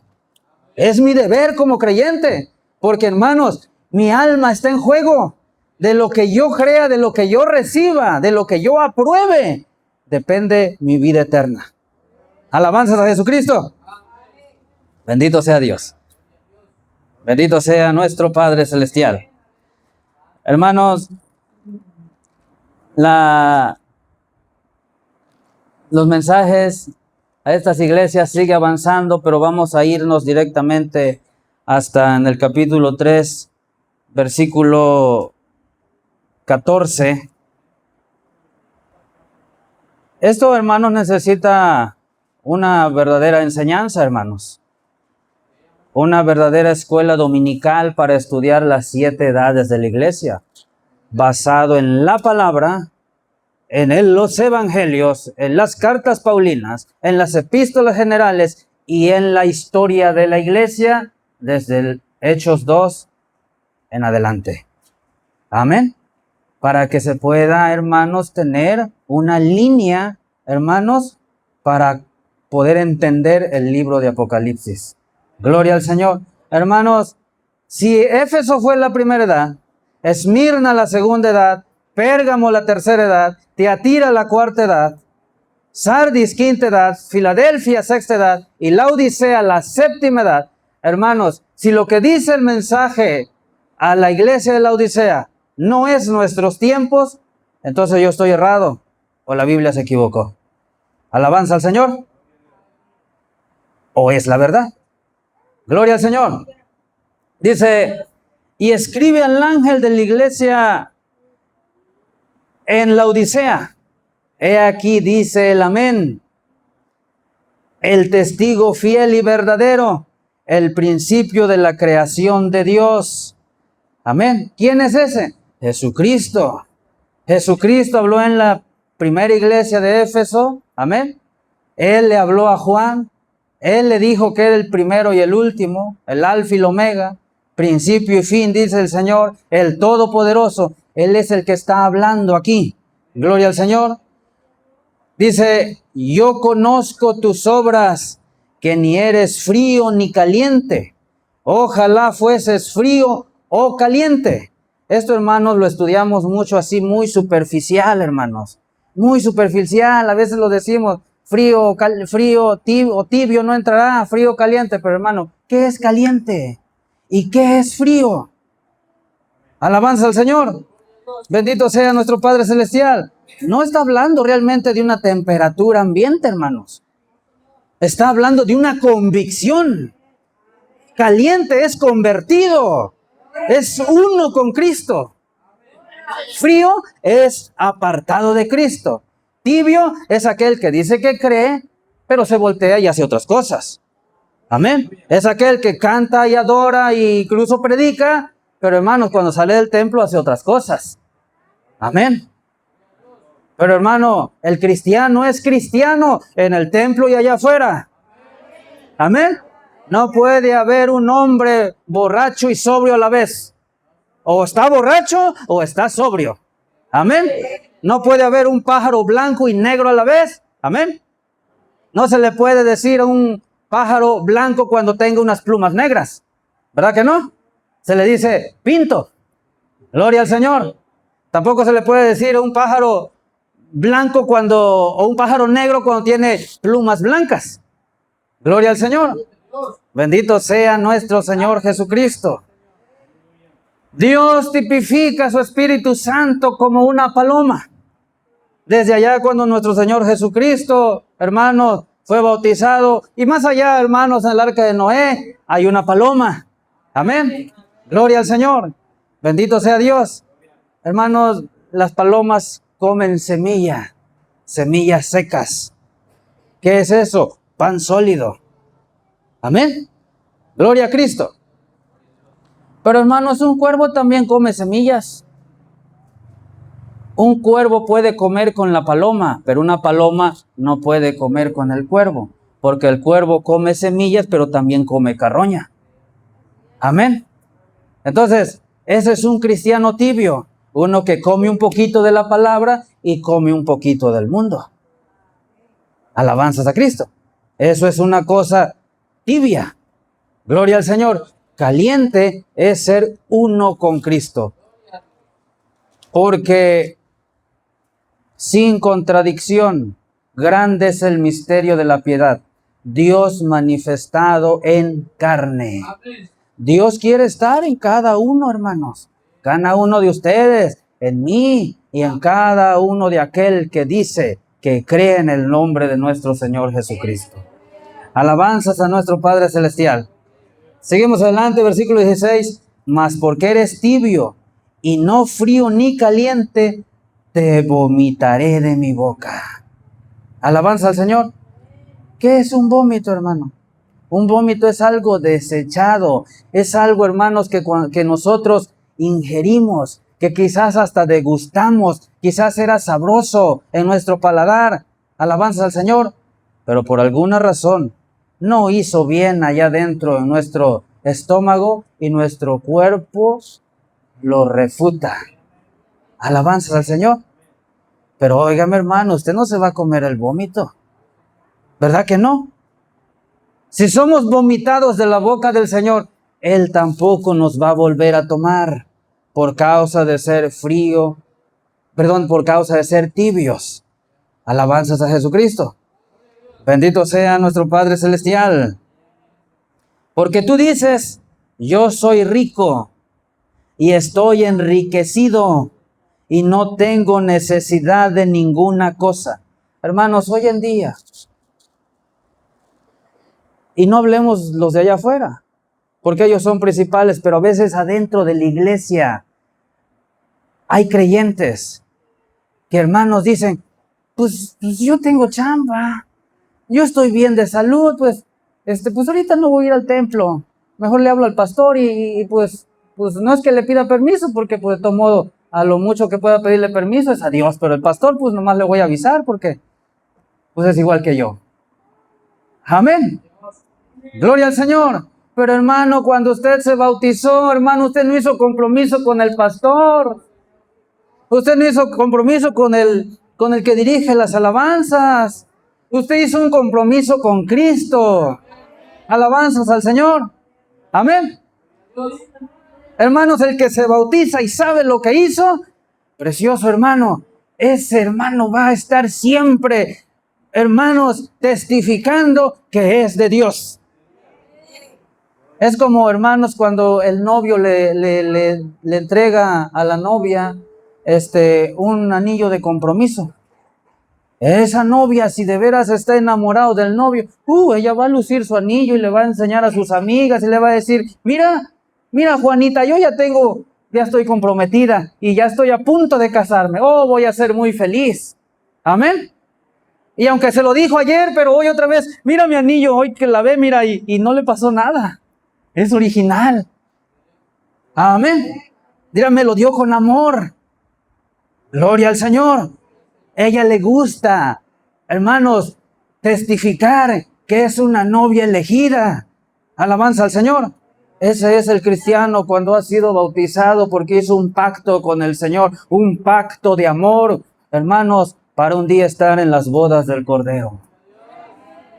Es mi deber como creyente, porque hermanos, mi alma está en juego. De lo que yo crea, de lo que yo reciba, de lo que yo apruebe, depende mi vida eterna. Alabanzas a Jesucristo. Bendito sea Dios. Bendito sea nuestro Padre Celestial. Hermanos, los mensajes a estas iglesias sigue avanzando, pero vamos a irnos directamente hasta en el capítulo 3, versículo 14. Esto, hermanos, necesita una verdadera enseñanza, hermanos. Una verdadera escuela dominical para estudiar las 7 edades de la iglesia, basado en la palabra, en los evangelios, en las cartas paulinas, en las epístolas generales y en la historia de la iglesia desde el Hechos 2 en adelante. Amén. Para que se pueda, hermanos, tener una línea, hermanos, para poder entender el libro de Apocalipsis. Gloria al Señor. Hermanos, si Éfeso fue la primera edad, Esmirna la segunda edad, Pérgamo la tercera edad, Tiatira la cuarta edad, Sardis quinta edad, Filadelfia sexta edad y Laodicea la séptima edad. Hermanos, si lo que dice el mensaje a la iglesia de Laodicea no es nuestros tiempos, Entonces yo estoy errado o la Biblia se equivocó. Alabanza al Señor. ¿O es la verdad? Gloria al Señor. Dice, y escribe al ángel de la iglesia en la Odisea. He aquí, dice el amén, el testigo fiel y verdadero, el principio de la creación de Dios. Amén. ¿Quién es ese? Jesucristo. Jesucristo habló en la primera iglesia de Éfeso. Amén. Él le habló a Juan. Él le dijo que era el primero y el último, el alfa y el omega, principio y fin, dice el Señor, el Todopoderoso. Él es el que está hablando aquí. Gloria al Señor. Dice, yo conozco tus obras, que ni eres frío ni caliente. Ojalá fueses frío o caliente. Esto, hermanos, lo estudiamos mucho así, muy superficial, hermanos. Muy superficial, a veces lo decimos, frío, tibio no entrará, frío, caliente. Pero, hermano, ¿qué es caliente? ¿Y qué es frío? Alabanza al Señor. Bendito sea nuestro Padre Celestial. No está hablando realmente de una temperatura ambiente, hermanos. Está hablando de una convicción. Caliente es convertido. Es uno con Cristo. Frío es apartado de Cristo. Tibio es aquel que dice que cree, pero se voltea y hace otras cosas. Amén. Es aquel que canta y adora e incluso predica, pero hermanos, cuando sale del templo hace otras cosas. Amén. Pero hermano, el cristiano es cristiano en el templo y allá afuera. Amén. No puede haber un hombre borracho y sobrio a la vez. O está borracho o está sobrio. Amén. No puede haber un pájaro blanco y negro a la vez. Amén. No se le puede decir a un pájaro blanco cuando tenga unas plumas negras. ¿Verdad que no? Se le dice pinto. Gloria al Señor. Tampoco se le puede decir a un pájaro blanco o un pájaro negro cuando tiene plumas blancas. Gloria al Señor. Bendito sea nuestro Señor Jesucristo. Dios tipifica a su Espíritu Santo como una paloma. Desde allá cuando nuestro Señor Jesucristo, hermanos, fue bautizado. Y más allá, hermanos, en el arca de Noé, hay una paloma. Amén. Gloria al Señor. Bendito sea Dios. Hermanos, las palomas comen semillas secas. ¿Qué es eso? Pan sólido. Amén. Gloria a Cristo. Pero hermanos, un cuervo también come semillas. Un cuervo puede comer con la paloma, pero una paloma no puede comer con el cuervo, porque el cuervo come semillas, pero también come carroña. Amén. Entonces, ese es un cristiano tibio, uno que come un poquito de la palabra y come un poquito del mundo. Alabanzas a Cristo. Eso es una cosa tibia. Gloria al Señor. Caliente es ser uno con Cristo. Porque sin contradicción, grande es el misterio de la piedad. Dios manifestado en carne. Dios quiere estar en cada uno, hermanos. Cada uno de ustedes, en mí y en cada uno de aquel que dice que cree en el nombre de nuestro Señor Jesucristo. Alabanzas a nuestro Padre Celestial. Seguimos adelante, versículo 16. Mas porque eres tibio y no frío ni caliente, te vomitaré de mi boca. Alabanza al Señor. ¿Qué es un vómito, hermano? Un vómito es algo desechado. Es algo, hermanos, que nosotros ingerimos, que quizás hasta degustamos. Quizás era sabroso en nuestro paladar. Alabanza al Señor. Pero por alguna razón no hizo bien allá dentro en nuestro estómago y nuestro cuerpo lo refuta. Alabanza al Señor. Pero óigame, hermano, usted no se va a comer el vómito. ¿Verdad que no? Si somos vomitados de la boca del Señor, Él tampoco nos va a volver a tomar por causa de ser por causa de ser tibios. Alabanzas a Jesucristo. Bendito sea nuestro Padre Celestial. Porque tú dices, yo soy rico y estoy enriquecido y no tengo necesidad de ninguna cosa. Hermanos, hoy en día, y no hablemos los de allá afuera, porque ellos son principales, pero a veces adentro de la iglesia hay creyentes que, hermanos, dicen, pues yo tengo chamba, yo estoy bien de salud, pues ahorita no voy a ir al templo, mejor le hablo al pastor y pues no es que le pida permiso, porque pues de todo modo, a lo mucho que pueda pedirle permiso es a Dios, pero el pastor pues nomás le voy a avisar porque pues es igual que yo. Amén. Gloria al Señor. Pero hermano, cuando usted se bautizó, hermano, usted no hizo compromiso con el pastor. Usted no hizo compromiso con el que dirige las alabanzas. Usted hizo un compromiso con Cristo. Alabanzas al Señor. Amén. Hermanos, el que se bautiza y sabe lo que hizo, precioso hermano, ese hermano va a estar siempre, hermanos, testificando que es de Dios. Es como, hermanos, cuando el novio le entrega a la novia un anillo de compromiso. Esa novia, si de veras está enamorado del novio, ella va a lucir su anillo y le va a enseñar a sus amigas y le va a decir, mira Juanita, yo ya estoy comprometida y ya estoy a punto de casarme. Voy a ser muy feliz. Amén. Y aunque se lo dijo ayer, pero hoy otra vez, mira mi anillo, hoy que la ve, mira, y no le pasó nada. Es original. Amén. Dígame, lo dio con amor. Gloria al Señor. Ella le gusta, hermanos, testificar que es una novia elegida. Alabanza al Señor. Ese es el cristiano cuando ha sido bautizado porque hizo un pacto con el Señor, un pacto de amor, hermanos, para un día estar en las bodas del Cordero.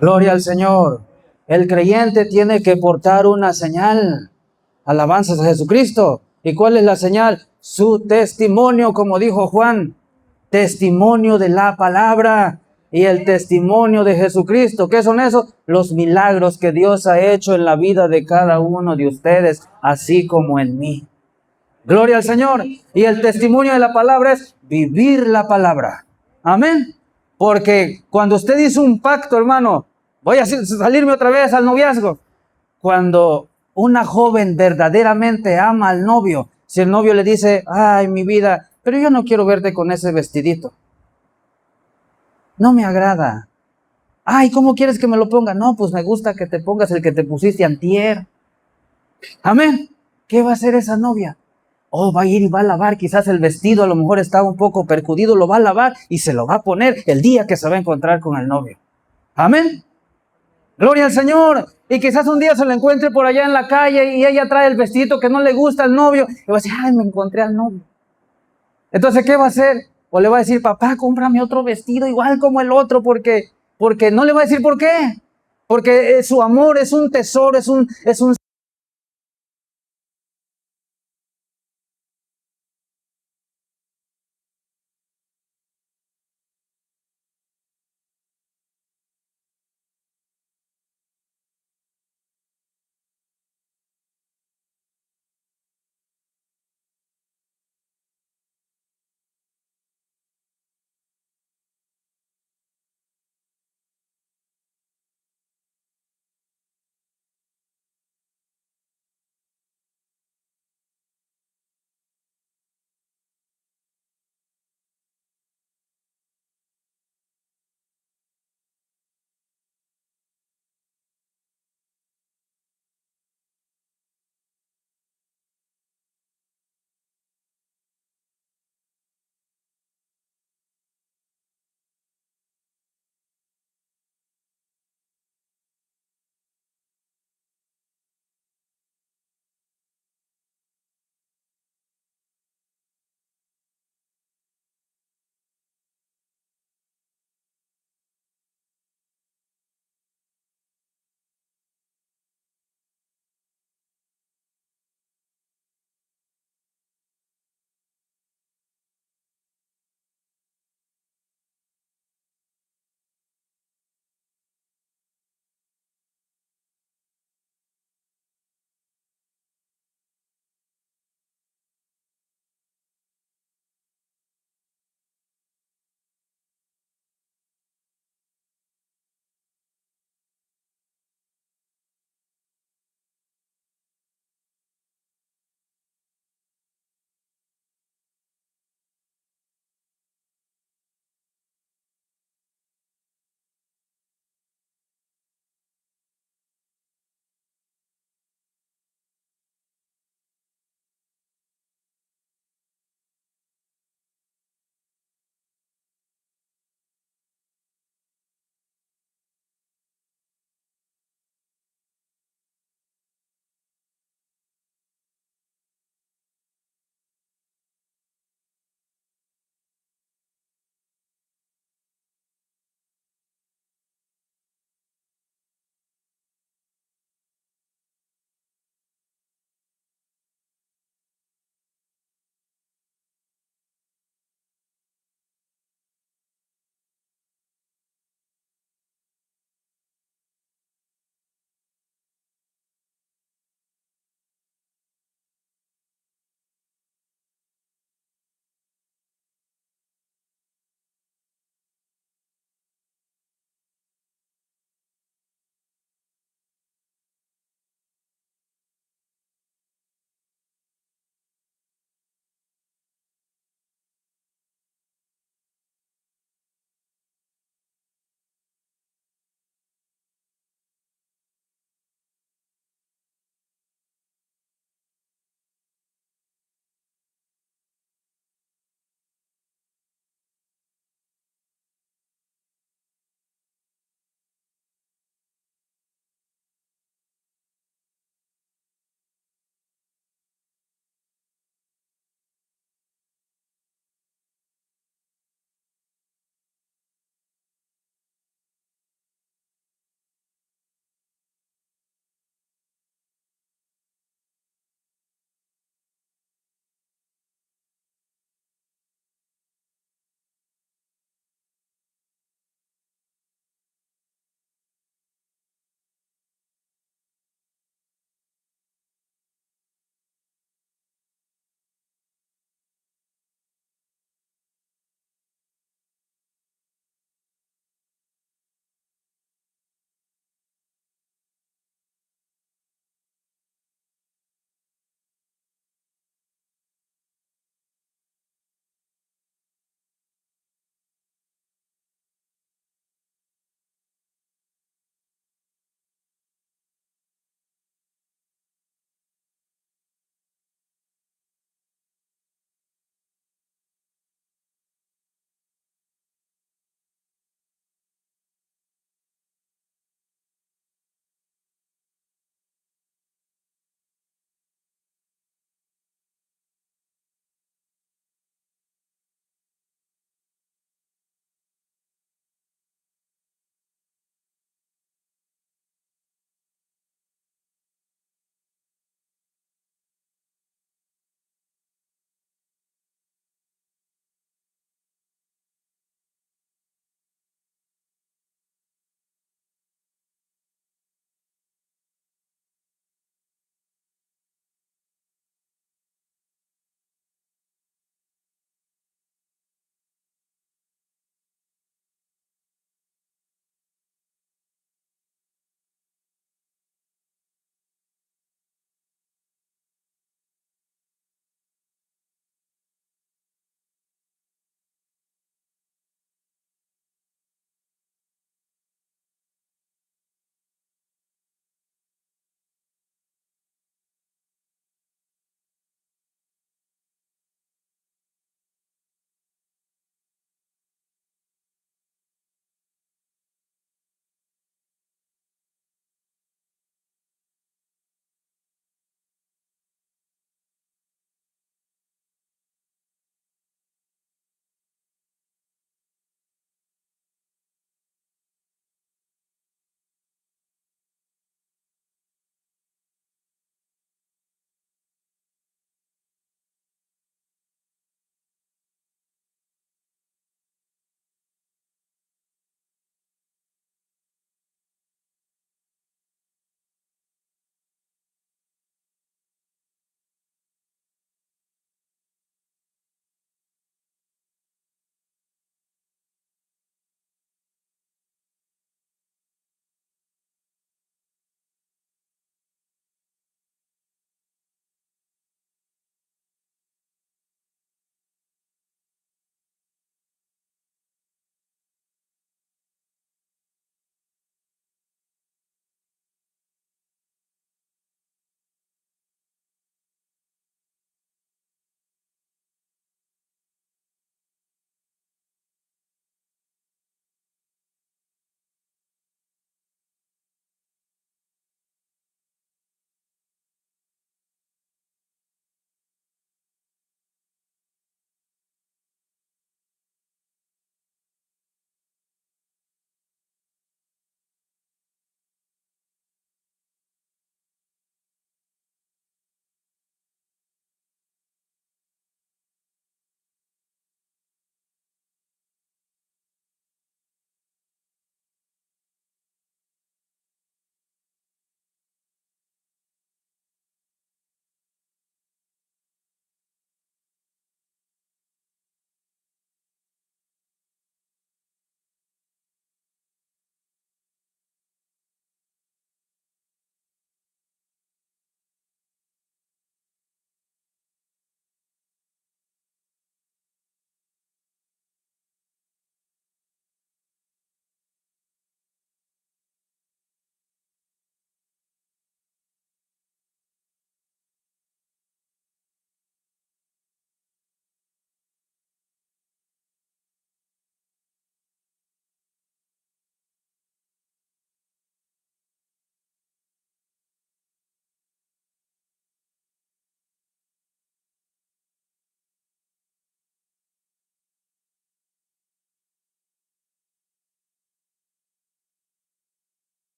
Gloria al Señor. El creyente tiene que portar una señal. Alabanzas a Jesucristo. ¿Y cuál es la señal? Su testimonio, como dijo Juan. Testimonio de la palabra y el testimonio de Jesucristo. ¿Qué son esos? Los milagros que Dios ha hecho en la vida de cada uno de ustedes, así como en mí. Gloria al Señor. Y el testimonio de la palabra es vivir la palabra. Amén. Porque cuando usted hizo un pacto, hermano, voy a salirme otra vez al noviazgo. Cuando una joven verdaderamente ama al novio, si el novio le dice, ay, mi vida, pero yo no quiero verte con ese vestidito. No me agrada. Ay, ¿cómo quieres que me lo ponga? No, pues me gusta que te pongas el que te pusiste antier. Amén. ¿Qué va a hacer esa novia? Va a ir y va a lavar quizás el vestido, a lo mejor está un poco percudido, lo va a lavar y se lo va a poner el día que se va a encontrar con el novio. Amén. Gloria al Señor. Y quizás un día se lo encuentre por allá en la calle y ella trae el vestidito que no le gusta al novio. Y va a decir, ay, me encontré al novio. Entonces, ¿qué va a hacer? O le va a decir, papá, cómprame otro vestido igual como el otro, porque no le va a decir por qué. Porque su amor es un tesoro, es un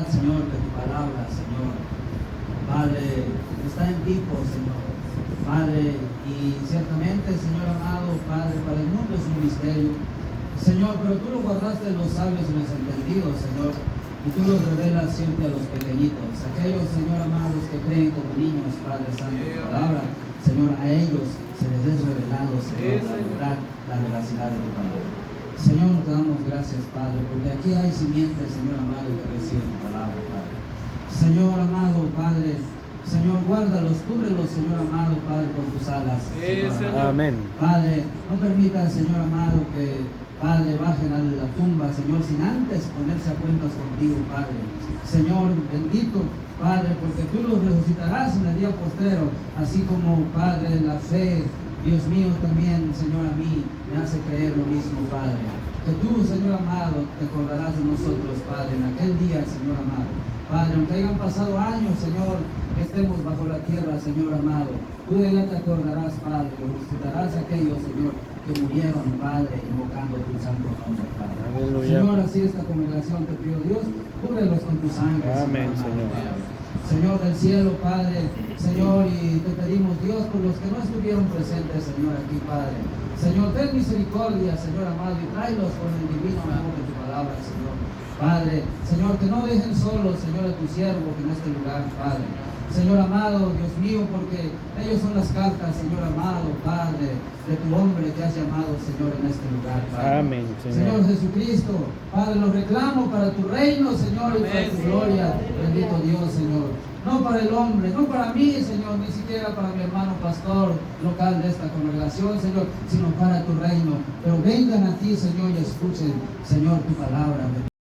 Señor, que tu palabra, Señor, Padre, está en tiempo, Señor, Padre, y ciertamente, Señor amado, Padre, para el mundo es un misterio, Señor, pero tú lo guardaste en los sabios y los entendidos, Señor, y tú los revelas siempre a los pequeñitos, aquellos, Señor amados, que creen como niños, Padre Santo, tu palabra, Señor, a ellos se les es revelado, Señor, la verdad, la veracidad de tu palabra. Señor, te damos gracias, Padre, porque aquí hay simientes, Señor amado, que reciben tu palabra, Padre. Señor amado, Padre, Señor, guárdalos, cúbrelos, Señor amado, Padre, con tus alas. Señor, amén. Padre, no permita, Señor amado, que, Padre, bajen a la tumba, Señor, sin antes ponerse a cuentas contigo, Padre. Señor, bendito, Padre, porque tú los resucitarás en el día postrero, así como, Padre, la fe, Dios mío, también, Señor, a mí me hace creer lo mismo, Padre. Que tú, Señor amado, te acordarás de nosotros, Padre, en aquel día, Señor amado. Padre, aunque hayan pasado años, Señor, que estemos bajo la tierra, Señor amado, tú de ella te acordarás, Padre, que resucitarás a aquellos, Señor, que murieron, Padre, invocando tu santo nombre, Padre. Aleluya. Señor, así esta congregación, te pido, Dios, cúbrelos con tu sangre. Amén, Señor. Señor del cielo, Padre, Señor, y te pedimos, Dios, por los que no estuvieron presentes, Señor, aquí, Padre. Señor, ten misericordia, Señor amado, y tráelos con el divino amor de tu palabra, Señor. Padre, Señor, que no dejen solos, Señor, a tu siervo en este lugar, Padre. Señor amado, Dios mío, porque ellos son las cartas, Señor amado, Padre, de tu hombre que has llamado, Señor, en este lugar, Padre. Amén, Señor. Señor Jesucristo, Padre, los reclamo para tu reino, Señor, y para tu gloria, bendito Dios, Señor. No para el hombre, no para mí, Señor, ni siquiera para mi hermano pastor local de esta congregación, Señor, sino para tu reino. Pero vengan a ti, Señor, y escuchen, Señor, tu palabra.